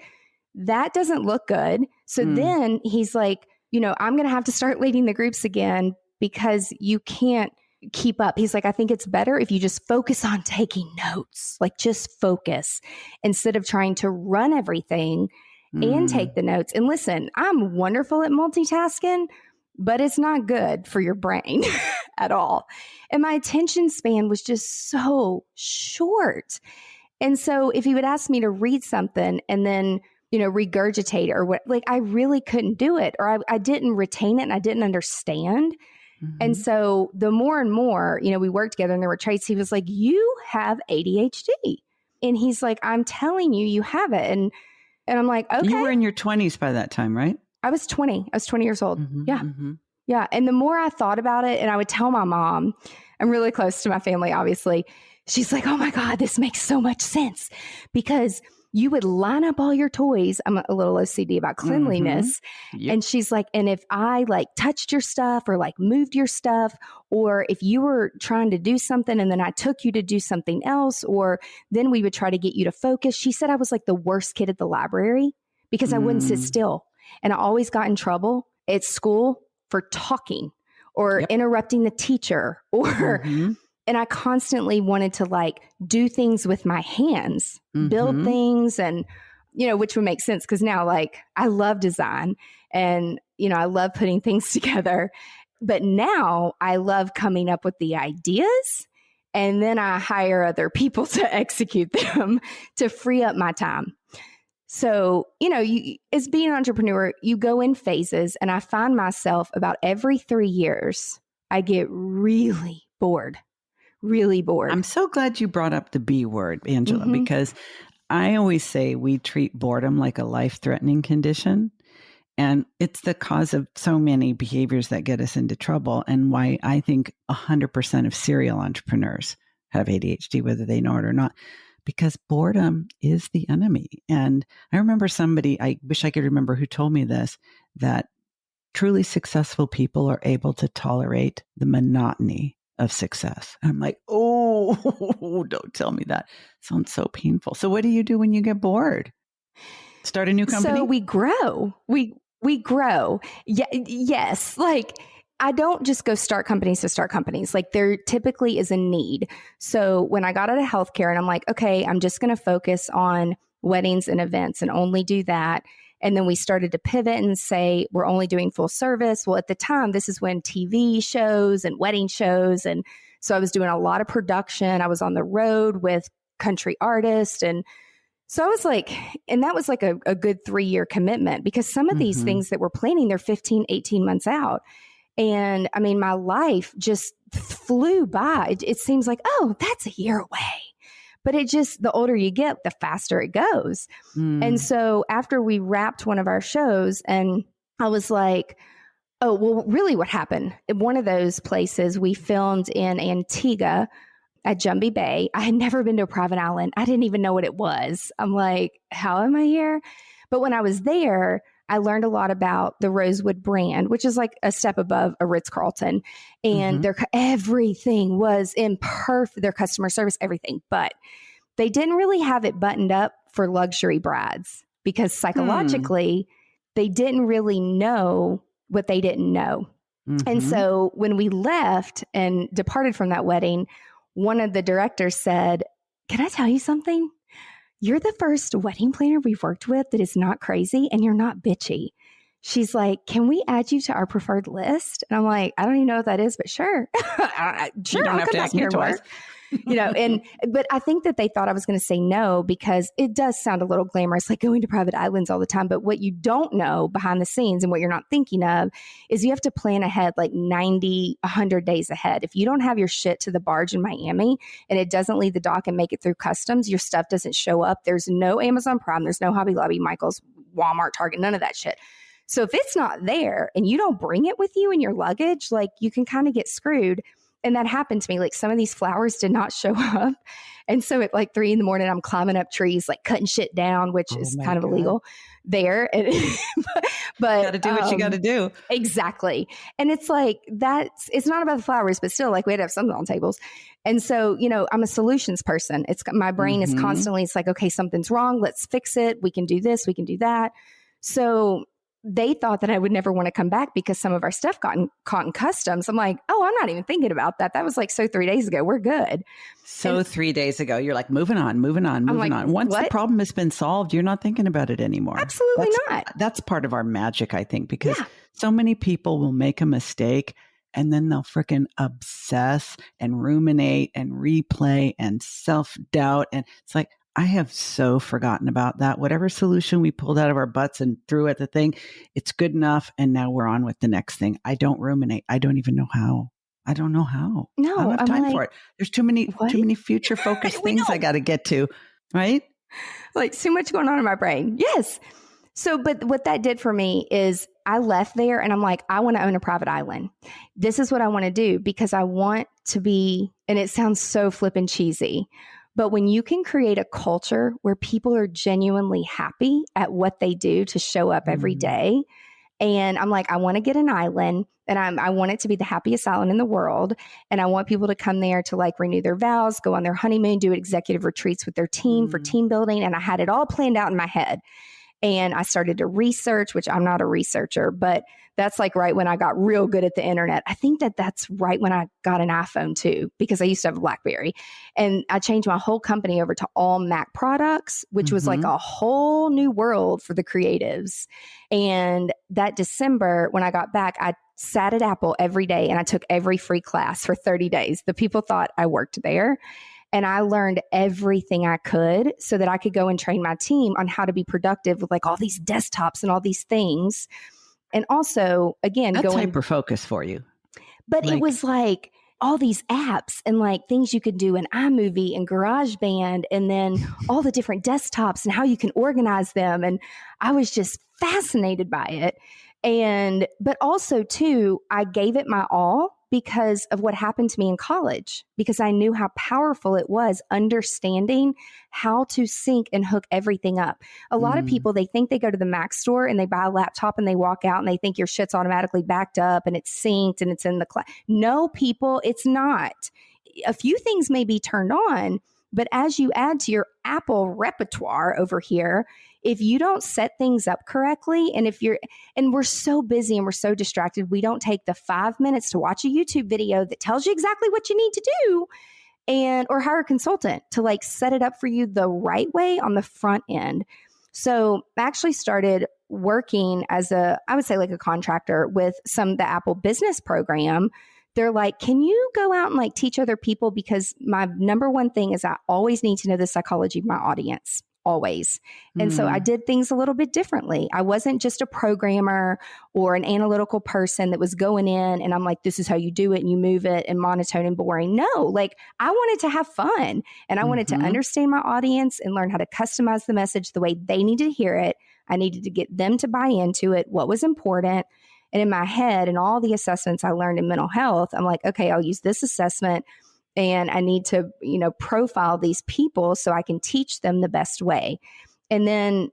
that doesn't look good. So then he's like, I'm going to have to start leading the groups again because you can't keep up. He's like, I think it's better if you just focus on taking notes, like just focus instead of trying to run everything and take the notes. And listen, I'm wonderful at multitasking, but it's not good for your brain at all. And my attention span was just so short. And so if you would ask me to read something and then, regurgitate or what, like I really couldn't do it, or I didn't retain it and I didn't understand. Mm-hmm. And so the more and more, we worked together and there were traits, he was like, you have ADHD. And he's like, I'm telling you, you have it. And I'm like, okay. You were in your 20s by that time, right? I was 20. I was 20 years old. Mm-hmm, Yeah. Mm-hmm. Yeah. And the more I thought about it, and I would tell my mom, I'm really close to my family, obviously. She's like, oh my God, this makes so much sense because you would line up all your toys. I'm a little OCD about cleanliness. Mm-hmm. Yep. And she's like, and if I like touched your stuff or like moved your stuff, or if you were trying to do something and then I took you to do something else, or then we would try to get you to focus. She said I was like the worst kid at the library because I wouldn't sit still. And I always got in trouble at school for talking or interrupting the teacher or and I constantly wanted to like do things with my hands, build things and, which would make sense because now like I love design and, I love putting things together. But now I love coming up with the ideas and then I hire other people to execute them to free up my time. So, as being an entrepreneur, you go in phases and I find myself about every 3 years, I get really bored. I'm so glad you brought up the B word, Angela, because I always say we treat boredom like a life-threatening condition. And it's the cause of so many behaviors that get us into trouble and why I think 100% of serial entrepreneurs have ADHD, whether they know it or not, because boredom is the enemy. And I remember somebody, I wish I could remember who told me this, that truly successful people are able to tolerate the monotony of success. And I'm like, oh, don't tell me that. Sounds so painful. So what do you do when you get bored? Start a new company? So we grow. We grow. Yeah, yes. Like I don't just go start companies to start companies. Like there typically is a need. So when I got out of healthcare and I'm like, okay, I'm just going to focus on weddings and events and only do that. And then we started to pivot and say, we're only doing full service. Well, at the time, this is when TV shows and wedding shows. And so I was doing a lot of production. I was on the road with country artists. And so I was like, and that was like a good 3-year commitment because some of these things that we're planning, they're 15, 18 months out. And I mean, my life just flew by. It seems like, oh, that's a year away. But it just, the older you get, the faster it goes. And so after we wrapped one of our shows and I was like, oh, well, really what happened? In one of those places we filmed in Antigua at Jumbie Bay. I had never been to a private island. I didn't even know what it was. I'm like, how am I here? But when I was there, I learned a lot about the Rosewood brand, which is like a step above a Ritz-Carlton. And their everything was imperfect, their customer service, everything. But they didn't really have it buttoned up for luxury brides because psychologically, they didn't really know what they didn't know. And so when we left and departed from that wedding, one of the directors said, can I tell you something? You're the first wedding planner we've worked with that is not crazy and you're not bitchy. She's like, can we add you to our preferred list? And I'm like, I don't even know what that is, but sure. Sure, you don't have to ask me twice. But I think that they thought I was going to say no because it does sound a little glamorous, like going to private islands all the time. But what you don't know behind the scenes and what you're not thinking of is you have to plan ahead like 90, 100 days ahead. If you don't have your shit to the barge in Miami and it doesn't leave the dock and make it through customs, your stuff doesn't show up. There's no Amazon Prime. There's no Hobby Lobby, Michael's, Walmart, Target, none of that shit. So if it's not there and you don't bring it with you in your luggage, like you can kind of get screwed. And that happened to me. Like some of these flowers did not show up. And so at like 3 a.m, I'm climbing up trees, like cutting shit down, which is kind of illegal there. But got to do what you got to do. Exactly. And it's like, it's not about the flowers, but still like we had to have something on tables. And so, I'm a solutions person. My brain is constantly, it's like, okay, something's wrong. Let's fix it. We can do this. We can do that. So they thought that I would never want to come back because some of our stuff got caught in customs. I'm like, oh, I'm not even thinking about that. That was like, so 3 days ago, we're good. So and 3 days ago, you're like, moving on. Once the problem has been solved, you're not thinking about it anymore. Absolutely not. That's part of our magic, I think, because so many people will make a mistake and then they'll freaking obsess and ruminate and replay and self-doubt. And it's like, I have so forgotten about that. Whatever solution we pulled out of our butts and threw at the thing, it's good enough. And now we're on with the next thing. I don't ruminate. I don't even know how. I don't know how. No, I don't have time for it. There's too many future focused things I got to get to, right? Like too much going on in my brain. Yes. So, but what that did for me is I left there and I'm like, I want to own a private island. This is what I want to do because I want to be, and it sounds so flippin' cheesy, but when you can create a culture where people are genuinely happy at what they do to show up every day. And I'm like, I want to get an island and I want it to be the happiest island in the world. And I want people to come there to like renew their vows, go on their honeymoon, do executive retreats with their team for team building. And I had it all planned out in my head. And I started to research, which I'm not a researcher, but that's like right when I got real good at the internet. I think that's right when I got an iPhone too, because I used to have a BlackBerry. And I changed my whole company over to all Mac products, which was like a whole new world for the creatives. And that December, when I got back, I sat at Apple every day and I took every free class for 30 days. The people thought I worked there. And I learned everything I could so that I could go and train my team on how to be productive with like all these desktops and all these things. And also, again, that's hyper-focus for you. But it was like all these apps and like things you could do in iMovie and GarageBand and then all the different desktops and how you can organize them. And I was just fascinated by it. But also too, I gave it my all because of what happened to me in college, because I knew how powerful it was understanding how to sync and hook everything up. A lot of people, they think they go to the Mac store and they buy a laptop and they walk out and they think your shit's automatically backed up and it's synced and it's in the cloud. No, people, it's not. A few things may be turned on, but as you add to your Apple repertoire over here, if you don't set things up correctly, and we're so busy and we're so distracted, we don't take the 5 minutes to watch a YouTube video that tells you exactly what you need to do or hire a consultant to like set it up for you the right way on the front end. So I actually started working as I would say like a contractor with the Apple business program. They're like, can you go out and like teach other people? Because my number one thing is I always need to know the psychology of my audience. Always. And so I did things a little bit differently. I wasn't just a programmer or an analytical person that was going in and I'm like, this is how you do it and you move it and monotone and boring. No, like I wanted to have fun and I wanted to understand my audience and learn how to customize the message the way they needed to hear it. I needed to get them to buy into it, what was important. And in my head and all the assessments I learned in mental health, I'm like, okay, I'll use this assessment. And I need to, profile these people so I can teach them the best way. And then,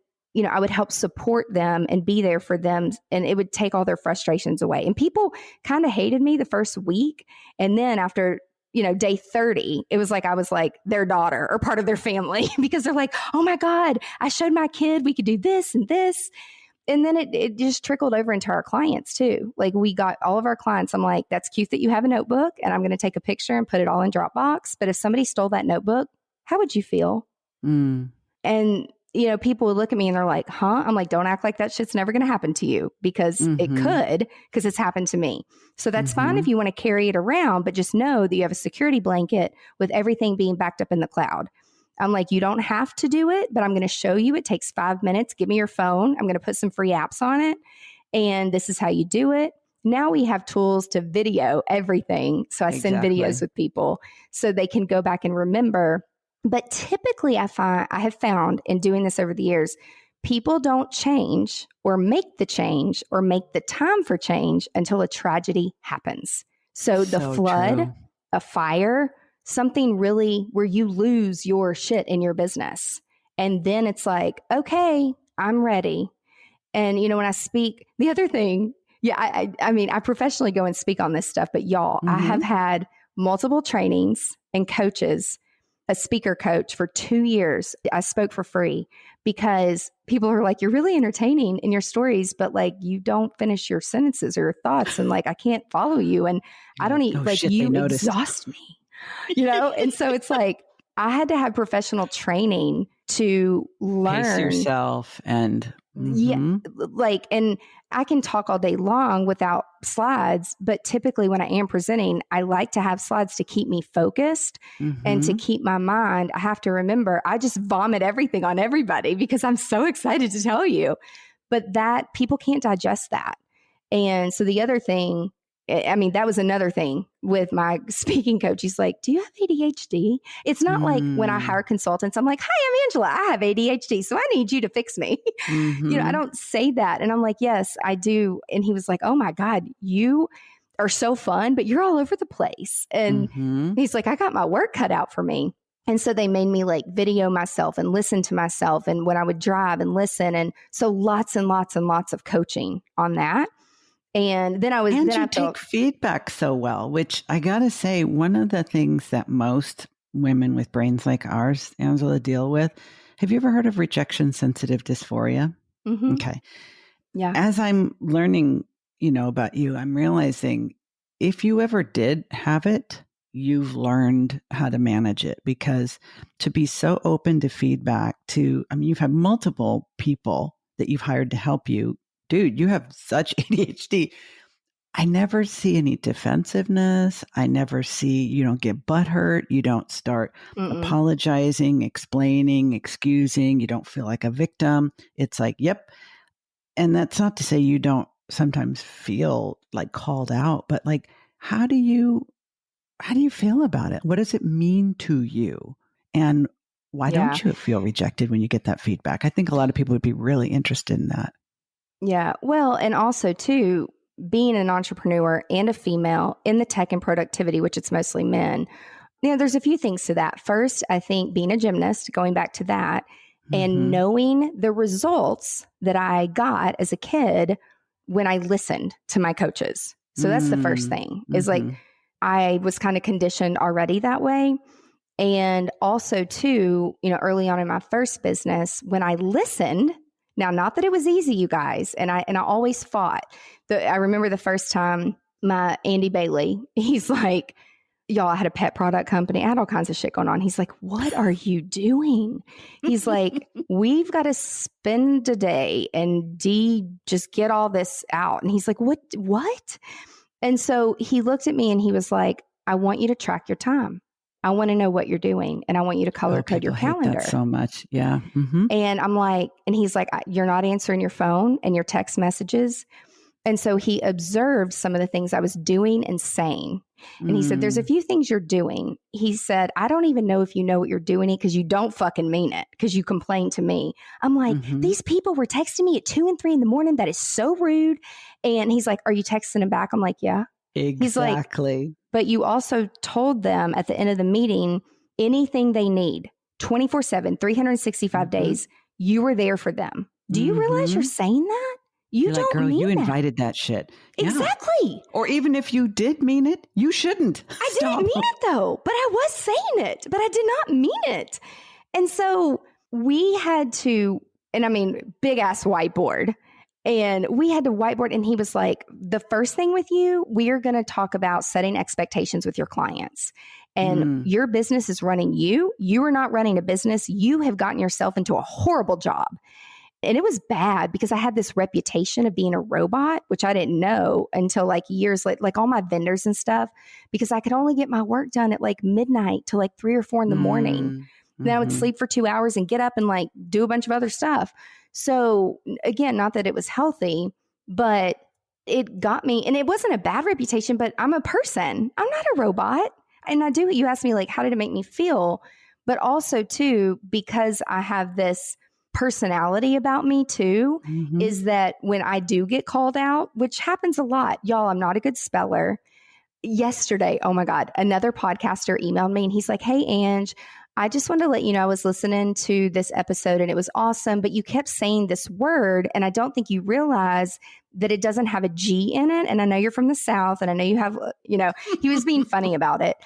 I would help support them and be there for them. And it would take all their frustrations away. And people kind of hated me the first week. And then after, day 30, it was like I was like their daughter or part of their family because they're like, oh my God, I showed my kid we could do this and this. And then it just trickled over into our clients too. Like we got all of our clients. I'm like, that's cute that you have a notebook and I'm going to take a picture and put it all in Dropbox. But if somebody stole that notebook, how would you feel? And, people would look at me and they're like, huh? I'm like, don't act like that shit's never going to happen to you because it could, because it's happened to me. So that's fine if you want to carry it around, but just know that you have a security blanket with everything being backed up in the cloud. I'm like, you don't have to do it, but I'm going to show you. It takes 5 minutes. Give me your phone. I'm going to put some free apps on it. And this is how you do it. Now we have tools to video everything. So I send videos with people so they can go back and remember. But typically I have found in doing this over the years, people don't change or make the change or make the time for change until a tragedy happens. So the flood, a fire, something really where you lose your shit in your business. And then it's like, okay, I'm ready. And, when I speak, the other thing, I mean, I professionally go and speak on this stuff, but y'all, I have had multiple trainings and coaches a speaker coach for 2 years. I spoke for free because people are like, you're really entertaining in your stories, but like you don't finish your sentences or your thoughts. And like, I can't follow you. And I don't Oh, like shit, you they noticed. exhaust me, And so it's like, I had to have professional training to learn. Pace yourself and Yeah, like, and I can talk all day long without slides, but typically when I am presenting, I like to have slides to keep me focused and to keep my mind. I have to remember, I just vomit everything on everybody because I'm so excited to tell you, but that people can't digest that. And so the other thing, I mean, that was another thing with my speaking coach. He's like, do you have ADHD? It's not like when I hire consultants, I'm like, hi, I'm Angela. I have ADHD. So I need you to fix me. I don't say that. And I'm like, yes, I do. And he was like, oh my God, you are so fun, but you're all over the place. And he's like, I got my work cut out for me. And so they made me like video myself and listen to myself. And when I would drive and listen. And so lots and lots and lots of coaching on that. And then I was, and then you I felt, take feedback so well, which I got to say, one of the things that most women with brains like ours, Angela, deal with. Have you ever heard of rejection sensitive dysphoria? Okay. Yeah. As I'm learning, about you, I'm realizing if you ever did have it, you've learned how to manage it, because to be so open to feedback you've had multiple people that you've hired to help you. Dude, you have such ADHD. I never see any defensiveness. I never see, you don't get butthurt. You don't start apologizing, explaining, excusing. You don't feel like a victim. It's like, yep. And that's not to say you don't sometimes feel like called out, but like, how do you feel about it? What does it mean to you? And why don't you feel rejected when you get that feedback? I think a lot of people would be really interested in that. Yeah. Well, and also too, being an entrepreneur and a female in the tech and productivity, which it's mostly men, there's a few things to that. First, I think being a gymnast, going back to that, and knowing the results that I got as a kid when I listened to my coaches. So that's the first thing is like, I was kind of conditioned already that way. And also too, early on in my first business, when I listened, now, not that it was easy, you guys, and I always fought. I remember the first time my Andy Bailey, he's like, y'all, I had a pet product company. I had all kinds of shit going on. He's like, what are you doing? He's like, we've got to spend a day and just get all this out. And he's like, what? And so he looked at me and he was like, I want you to track your time. I want to know what you're doing, and I want you to color code your calendar. Hate that so much. Yeah. And I'm like, and he's like, you're not answering your phone and your text messages. And so he observed some of the things I was doing and saying. And he said, there's a few things you're doing. He said, I don't even know if you know what you're doing because you don't fucking mean it, because you complain to me. I'm like, these people were texting me at 2 and 3 in the morning. That is so rude. And he's like, are you texting them back? I'm like, yeah. Exactly. He's like, but you also told them at the end of the meeting, anything they need, 24/7, 365 days, you were there for them. Do you realize you're saying that? You're don't like, girl, mean you invited that shit. Exactly. Yeah. Or even if you did mean it, you shouldn't. I didn't mean it though, but I was saying it, but I did not mean it. And so we had to, and I mean, big ass whiteboard. And we had to whiteboard, and he was like, the first thing with you, we are going to talk about setting expectations with your clients. And your business is running you. You are not running a business. You have gotten yourself into a horrible job. And it was bad because I had this reputation of being a robot, which I didn't know until like years later, like all my vendors and stuff, because I could only get my work done at like midnight to like 3 or 4 in the morning. Then I would sleep for 2 hours and get up and like do a bunch of other stuff. So again, not that it was healthy, but it got me, and it wasn't a bad reputation, but I'm a person. I'm not a robot. And I do, you asked me like, how did it make me feel? But also too, because I have this personality about me too, is that when I do get called out, which happens a lot, y'all, I'm not a good speller. Yesterday, oh my God, another podcaster emailed me and he's like, hey, Ange, I just wanted to let you know I was listening to this episode and it was awesome, but you kept saying this word and I don't think you realize that it doesn't have a G in it. And I know you're from the South and I know you have, he was being funny about it.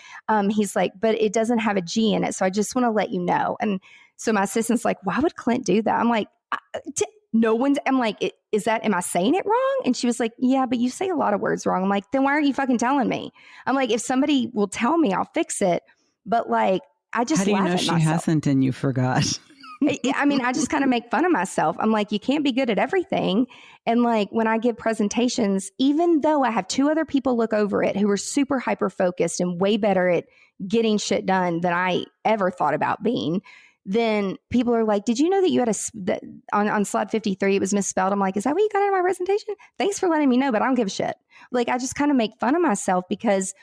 He's like, but it doesn't have a G in it. So I just want to let you know. And so my assistant's like, why would Clint do that? I'm like, I'm like, am I saying it wrong? And she was like, yeah, but you say a lot of words wrong. I'm like, then why aren't you fucking telling me? I'm like, if somebody will tell me, I'll fix it. But like, I just How do you know she hasn't and you forgot? I mean, I just kind of make fun of myself. I'm like, you can't be good at everything. And like when I give presentations, even though I have 2 other people look over it who are super hyper focused and way better at getting shit done than I ever thought about being, then people are like, did you know that you had on slide 53, it was misspelled? I'm like, is that what you got out of my presentation? Thanks for letting me know, but I don't give a shit. Like, I just kind of make fun of myself because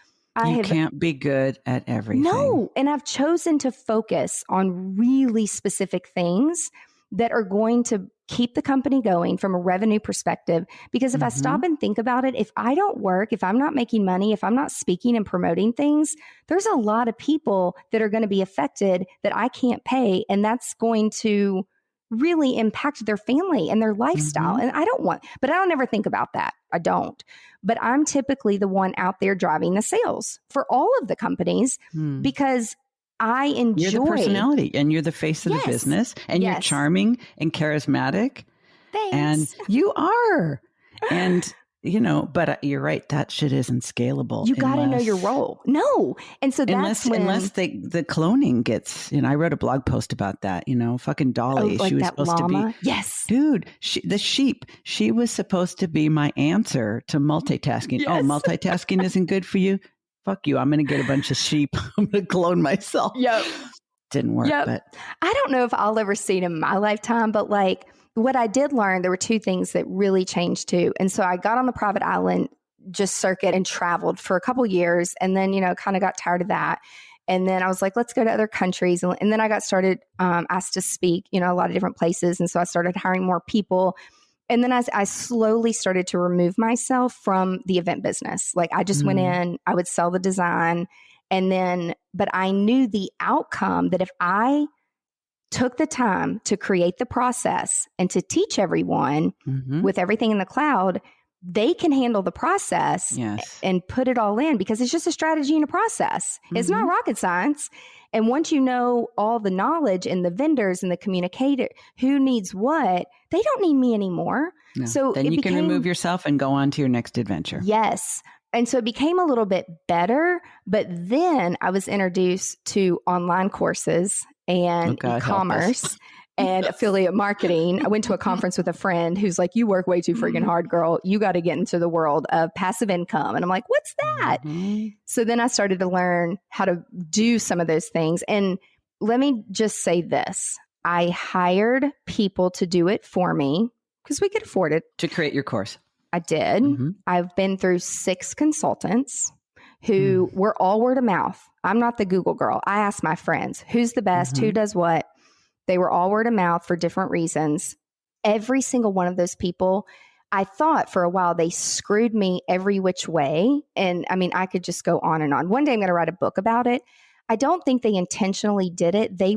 you can't be good at everything. No. And I've chosen to focus on really specific things that are going to keep the company going from a revenue perspective. Because if I stop and think about it, if I don't work, if I'm not making money, if I'm not speaking and promoting things, there's a lot of people that are going to be affected that I can't pay. And that's going to really impact their family and their lifestyle. And I don't ever think about that. I don't. But I'm typically the one out there driving the sales for all of the companies because I enjoy. You're the personality and you're the face of the business and you're charming and charismatic. Thanks. And you are. And but you're right. That shit isn't scalable. You got to know your role. No. And so that's unless the cloning gets, I wrote a blog post about that, fucking Dolly. Like she was that supposed llama? to be, yes, dude, the sheep, she was supposed to be my answer to multitasking. Yes. Oh, multitasking isn't good for you. Fuck you. I'm going to get a bunch of sheep. I'm going to clone myself. Yep. Didn't work. Yep. But I don't know if I'll ever see it in my lifetime, but like, what I did learn, there were 2 things that really changed too. And so I got on the private island just circuit and traveled for a couple years and then, kind of got tired of that. And then I was like, let's go to other countries. And then I got started asked to speak, a lot of different places. And so I started hiring more people. And then I slowly started to remove myself from the event business. Like I just went in, I would sell the design but I knew the outcome that if I took the time to create the process and to teach everyone with everything in the cloud, they can handle the process and put it all in because it's just a strategy and a process. It's not rocket science. And once you know all the knowledge and the vendors and the communicator, who needs what, they don't need me anymore. No. So then you can remove yourself and go on to your next adventure. Yes. And so it became a little bit better, but then I was introduced to online courses and e-commerce and affiliate marketing. I went to a conference with a friend who's like, you work way too freaking hard, girl. You got to get into the world of passive income. And I'm like, what's that? So then I started to learn how to do some of those things. And let me just say this. I hired people to do it for me because we could afford it. To create your course. I did. I've been through 6 consultants who were all word of mouth. I'm not the Google girl. I asked my friends, who's the best, who does what? They were all word of mouth for different reasons. Every single one of those people, I thought for a while they screwed me every which way. And I mean, I could just go on and on. One day I'm going to write a book about it. I don't think they intentionally did it. They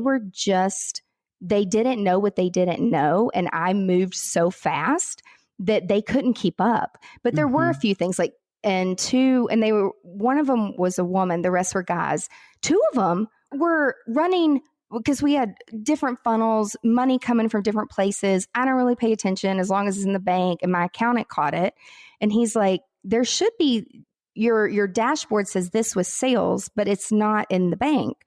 didn't know what they didn't know. And I moved so fast that they couldn't keep up. But there were a few things like, one of them was a woman, the rest were guys. 2 of them were running because we had different funnels, money coming from different places. I don't really pay attention as long as it's in the bank, and my accountant caught it. And he's like, there should be, your dashboard says this was sales, but it's not in the bank.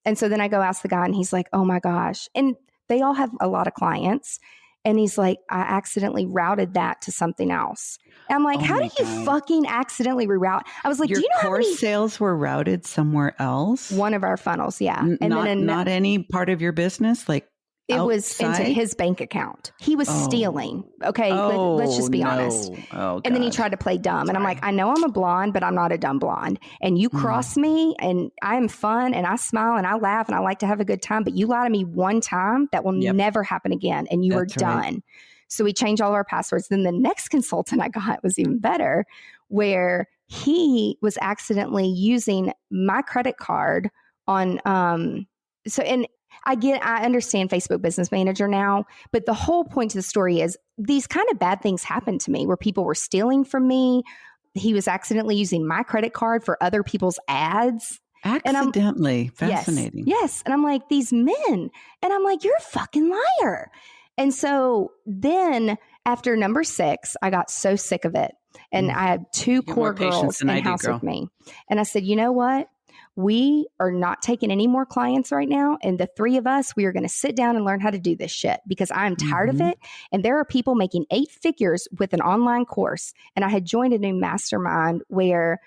And so then I go ask the guy and he's like, oh my gosh. And they all have a lot of clients. And he's like, I accidentally routed that to something else. And I'm like, how do you fucking accidentally reroute? I was like, your do you know course sales were routed somewhere else? One of our funnels, yeah. And not any part of your business? Like it outside? Was into his bank account. He was stealing. Okay, let's just be honest. Oh, and then he tried to play dumb. And I'm like, I know I'm a blonde, but I'm not a dumb blonde. And you cross me and I am fun and I smile and I laugh and I like to have a good time. But you lie to me one time, that will never happen again. And you are done. Right. So we changed all of our passwords. Then the next consultant I got was even better, where he was accidentally using my credit card on, I understand Facebook Business Manager now, but the whole point to the story is these kind of bad things happened to me where people were stealing from me. He was accidentally using my credit card for other people's ads. Accidentally. Fascinating. Yes. And I'm like, these men. And I'm like, you're a fucking liar. And so then after number 6, I got so sick of it. And I had 2 core girls in house with me. And I said, you know what? We are not taking any more clients right now. And the 3 of us, we are going to sit down and learn how to do this shit because I'm tired of it. And there are people making 8 figures with an online course. And I had joined a new mastermind where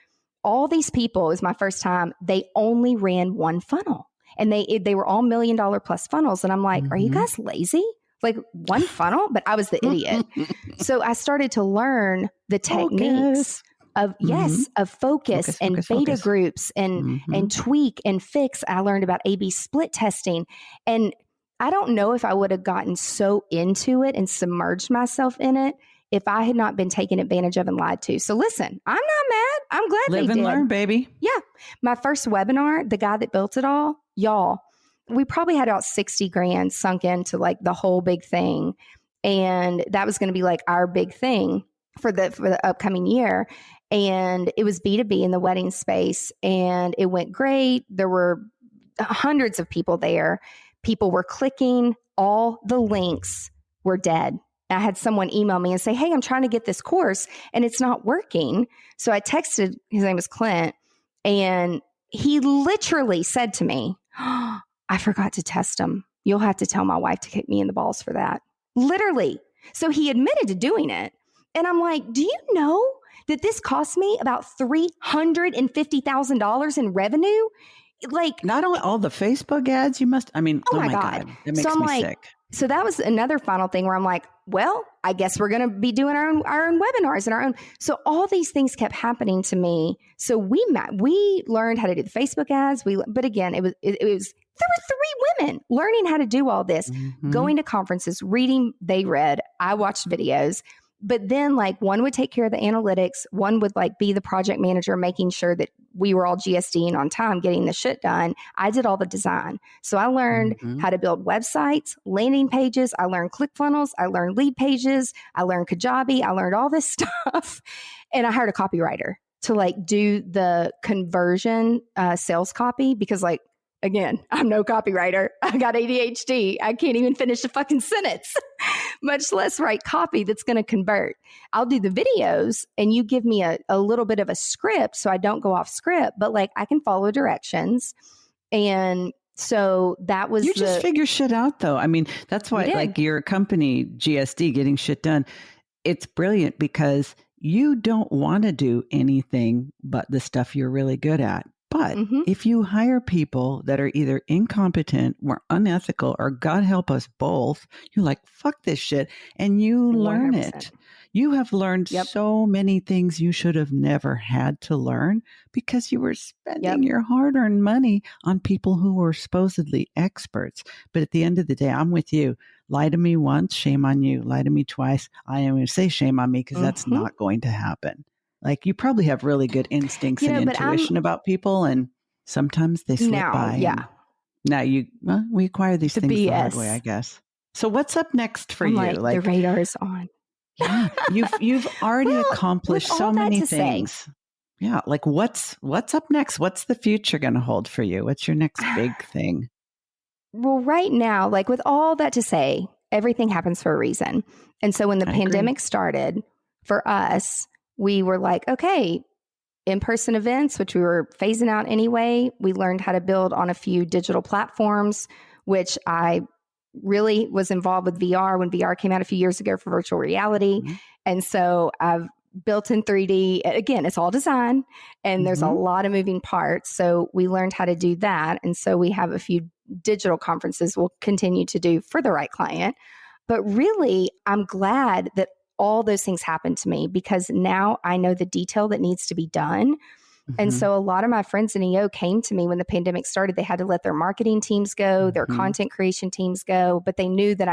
all these people, it was my first time, they only ran one funnel. And they were all $1 million plus funnels. And I'm like, are you guys lazy? Like one funnel? But I was the idiot. So I started to learn the techniques of focus and beta groups and tweak and fix. I learned about A/B split testing. And I don't know if I would have gotten so into it and submerged myself in it if I had not been taken advantage of and lied to. So listen, I'm not mad. I'm glad they did. Live and learn, baby. Yeah. My first webinar, the guy that built it all, y'all, we probably had about 60 grand sunk into like the whole big thing. And that was going to be like our big thing for the upcoming year. And it was B2B in the wedding space. And it went great. There were hundreds of people there. People were clicking. All the links were dead. I had someone email me and say, hey, I'm trying to get this course and it's not working. So I texted, his name was Clint, and he literally said to me, oh, I forgot to test them. You'll have to tell my wife to kick me in the balls for that. Literally. So he admitted to doing it. And I'm like, do you know that this cost me about $350,000 in revenue? Like, not only all the Facebook ads, you must, I mean, oh my God. That makes me sick. So that was another final thing where I'm like, well, I guess we're going to be doing our own webinars and our own. So all these things kept happening to me. So we learned how to do the Facebook ads. But again, there were 3 women learning how to do all this, going to conferences, reading, they read, I watched videos. But then like one would take care of the analytics. One would like be the project manager, making sure that we were all GSDing on time, getting the shit done. I did all the design. So I learned how to build websites, landing pages. I learned ClickFunnels. I learned lead pages. I learned Kajabi. I learned all this stuff. And I hired a copywriter to like do the conversion sales copy because like, again, I'm no copywriter. I got ADHD. I can't even finish a fucking sentence, much less write copy that's going to convert. I'll do the videos and you give me a little bit of a script so I don't go off script, but like I can follow directions. And so that was just figure shit out though. I mean, that's why like your company, GSD, Getting Shit Done, it's brilliant because you don't want to do anything but the stuff you're really good at. But if you hire people that are either incompetent or unethical or God help us both, you're like, fuck this shit. And you learn 100%. It. You have learned so many things you should have never had to learn because you were spending your hard-earned money on people who were supposedly experts. But at the end of the day, I'm with you. Lie to me once, shame on you. Lie to me twice. I am going to say shame on me because that's not going to happen. Like you probably have really good instincts and intuition about people, and sometimes they slip by. Yeah. Now we acquire these things the hard way, I guess. So what's up next for you? Like the radar's on. Yeah, you've already accomplished so many things. Yeah, like what's up next? What's the future going to hold for you? What's your next big thing? Well, right now, like with all that to say, everything happens for a reason. And so when the pandemic started, for us, we were like, okay, in-person events, which we were phasing out anyway. We learned how to build on a few digital platforms, which I really was involved with VR when VR came out a few years ago for virtual reality. And so I've built in 3D. Again, it's all design and there's a lot of moving parts. So we learned how to do that. And so we have a few digital conferences we'll continue to do for the right client. But really, I'm glad that all those things happened to me because now I know the detail that needs to be done. And so a lot of my friends in EO came to me when the pandemic started. They had to let their marketing teams go, their content creation teams go, but they knew that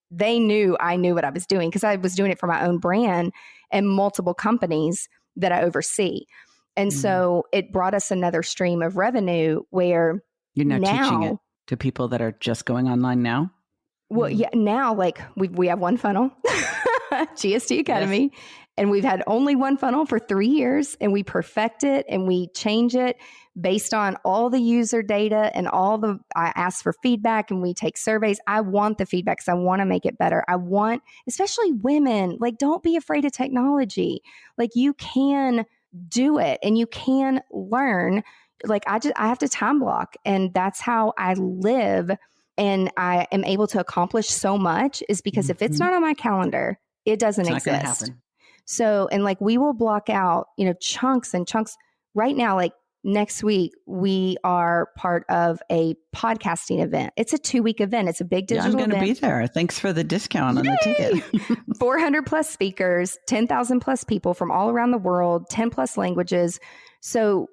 they knew I knew what I was doing because I was doing it for my own brand and multiple companies that I oversee. And so it brought us another stream of revenue where you're now teaching it to people that are just going online now. Well, yeah, now like we have one funnel. GSD Academy. Yes. And we've had only one funnel for 3 years, and we perfect it and we change it based on all the user data and I ask for feedback and we take surveys. I want the feedback because I want to make it better. I want, especially women, like, don't be afraid of technology. Like, you can do it and you can learn. Like, I have to time block, and that's how I live. And I am able to accomplish so much is because if it's not on my calendar, it doesn't exist. Not gonna happen. So, and like, we will block out, chunks and chunks. Right now, like next week, we are part of a podcasting event. It's a 2-week event. It's a big digital event. I'm going to be there. Thanks for the discount on the ticket. 400 plus speakers, 10,000 plus people from all around the world, 10 plus languages. So,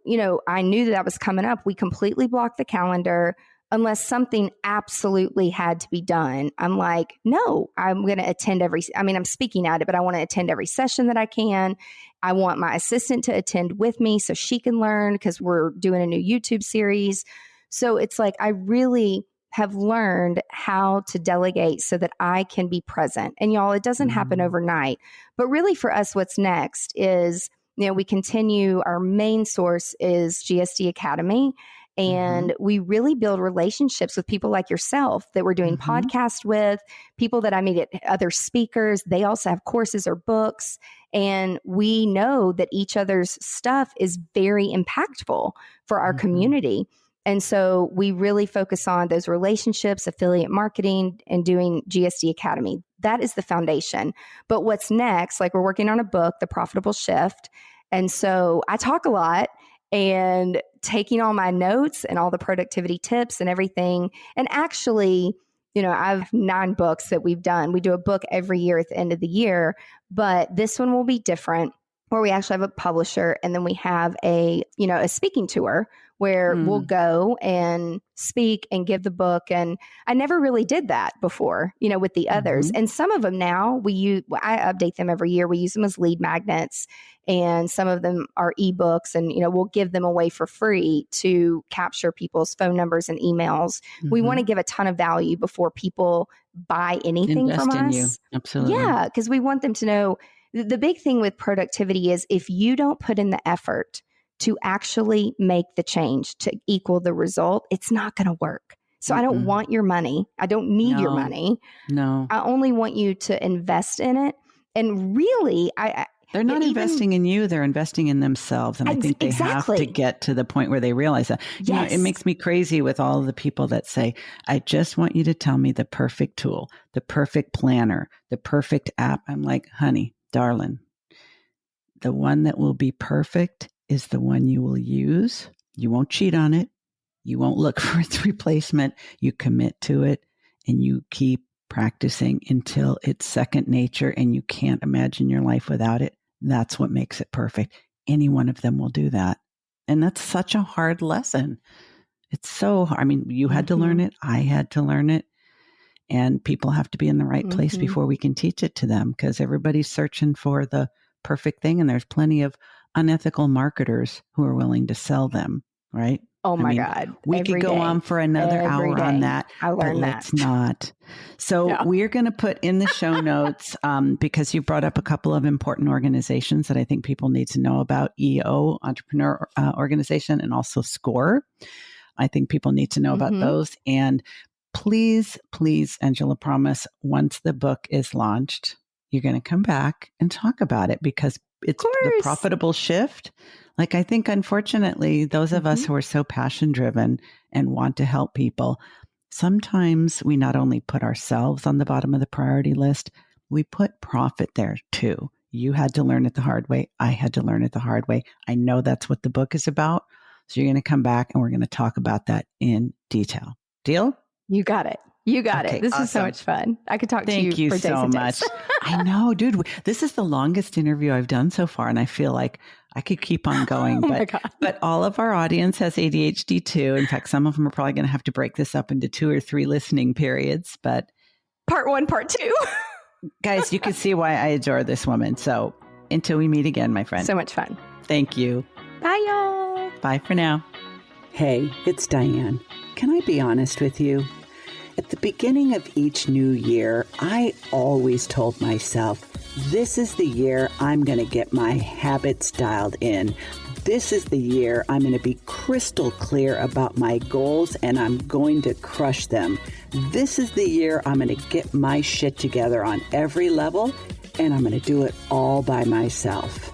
I knew that was coming up. We completely blocked the calendar. Unless something absolutely had to be done, I'm like, no, I'm going to attend I'm speaking at it, but I want to attend every session that I can. I want my assistant to attend with me so she can learn, because we're doing a new YouTube series. So it's like, I really have learned how to delegate so that I can be present. And y'all, it doesn't happen overnight. But really for us, what's next is, we continue, our main source is GSD Academy. And we really build relationships with people like yourself that we're doing podcasts with, people that I meet at other speakers. They also have courses or books. And we know that each other's stuff is very impactful for our community. And so we really focus on those relationships, affiliate marketing, and doing GSD Academy. That is the foundation. But what's next? Like, we're working on a book, The Profitable Shift. And so I talk a lot, and taking all my notes and all the productivity tips and everything. And actually, I have 9 books that we've done. We do a book every year at the end of the year, but this one will be different, where we actually have a publisher, and then we have a speaking tour where we'll go and speak and give the book. And I never really did that before, with the others. And some of them now I update them every year. We use them as lead magnets, and some of them are ebooks, and, we'll give them away for free to capture people's phone numbers and emails. We want to give a ton of value before people buy anything Invest from in us. You. Absolutely. Yeah. Because we want them to know the big thing with productivity is, if you don't put in the effort to actually make the change to equal the result, it's not going to work. So I don't want your money. I don't need your money. No. I only want you to invest in it. And really, they're not investing in you, they're investing in themselves. And I think they have to get to the point where they realize that. Yes. It makes me crazy with all of the people that say, I just want you to tell me the perfect tool, the perfect planner, the perfect app. I'm like, honey, darling, the one that will be perfect is the one you will use. You won't cheat on it. You won't look for its replacement. You commit to it, and you keep practicing until it's second nature and you can't imagine your life without it. That's what makes it perfect. Any one of them will do that. And that's such a hard lesson. It's so hard. I mean, you had to learn it. I had to learn it. And people have to be in the right place before we can teach it to them, because everybody's searching for the perfect thing. And there's plenty of unethical marketers who are willing to sell them, right? Oh my God. We could go on for another hour on that. I learned that. Let's not. So we're going to put in the show notes, because you brought up a couple of important organizations that I think people need to know about. EO, Entrepreneur Organization, and also SCORE. I think people need to know about those. And please, Angela, promise once the book is launched, you're going to come back and talk about it, because it's the profitable shift. Like, I think, unfortunately, those of us who are so passion driven and want to help people, sometimes we not only put ourselves on the bottom of the priority list, we put profit there too. You had to learn it the hard way. I had to learn it the hard way. I know that's what the book is about. So you're going to come back and we're going to talk about that in detail. Deal? You got it. You got it. This is so much fun. I could talk to you for days and days. Thank you so much. I know, dude. This is the longest interview I've done so far, and I feel like I could keep on going. But all of our audience has ADHD too. In fact, some of them are probably going to have to break this up into 2 or 3 listening periods. But part 1, part 2. Guys, you can see why I adore this woman. So until we meet again, my friend. So much fun. Thank you. Bye, y'all. Bye for now. Hey, it's Diane. Can I be honest with you? At the beginning of each new year, I always told myself, This is the year I'm going to get my habits dialed in. This is the year I'm going to be crystal clear about my goals and I'm going to crush them. This is the year I'm going to get my shit together on every level and I'm going to do it all by myself.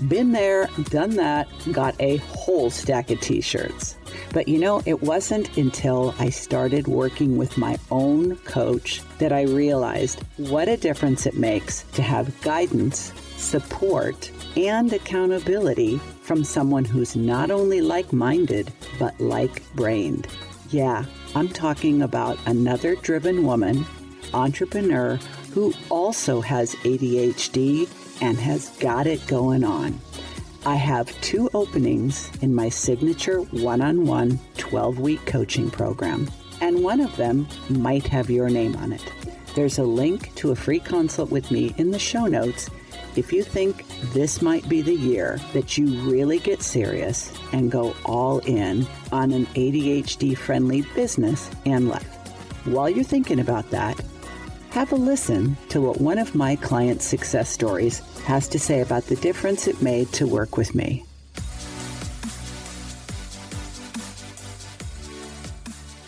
Been there, done that, got a whole stack of t-shirts. But it wasn't until I started working with my own coach that I realized what a difference it makes to have guidance, support, and accountability from someone who's not only like-minded, but like-brained. Yeah, I'm talking about another driven woman, entrepreneur, who also has ADHD and has got it going on. I have 2 openings in my signature one-on-one 12-week coaching program, and one of them might have your name on it. There's a link to a free consult with me in the show notes if you think this might be the year that you really get serious and go all in on an ADHD-friendly business and life. While you're thinking about that, have a listen to what one of my clients' success stories has to say about the difference it made to work with me.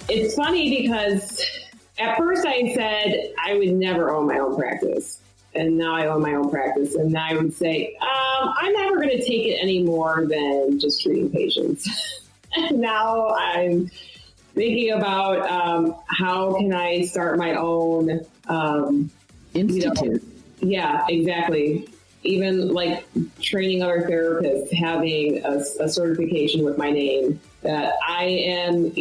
It's funny because at first I said I would never own my own practice. And now I own my own practice. And I would say, I'm never going to take it any more than just treating patients. And now I'm thinking about how can I start my own institute. Yeah, exactly. Even like training other therapists, having a certification with my name that I am,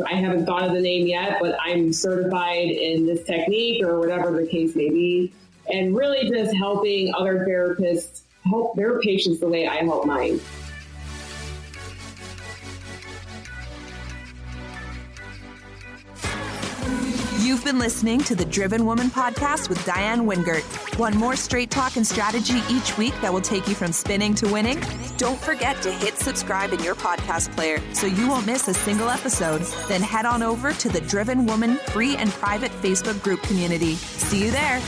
I haven't thought of the name yet, but I'm certified in this technique or whatever the case may be. And really just helping other therapists help their patients the way I help mine. You've been listening to the Driven Woman Podcast with Diane Wingert. Want more straight talk and strategy each week that will take you from spinning to winning? Don't forget to hit subscribe in your podcast player so you won't miss a single episode. Then head on over to the Driven Woman free and private Facebook group community. See you there.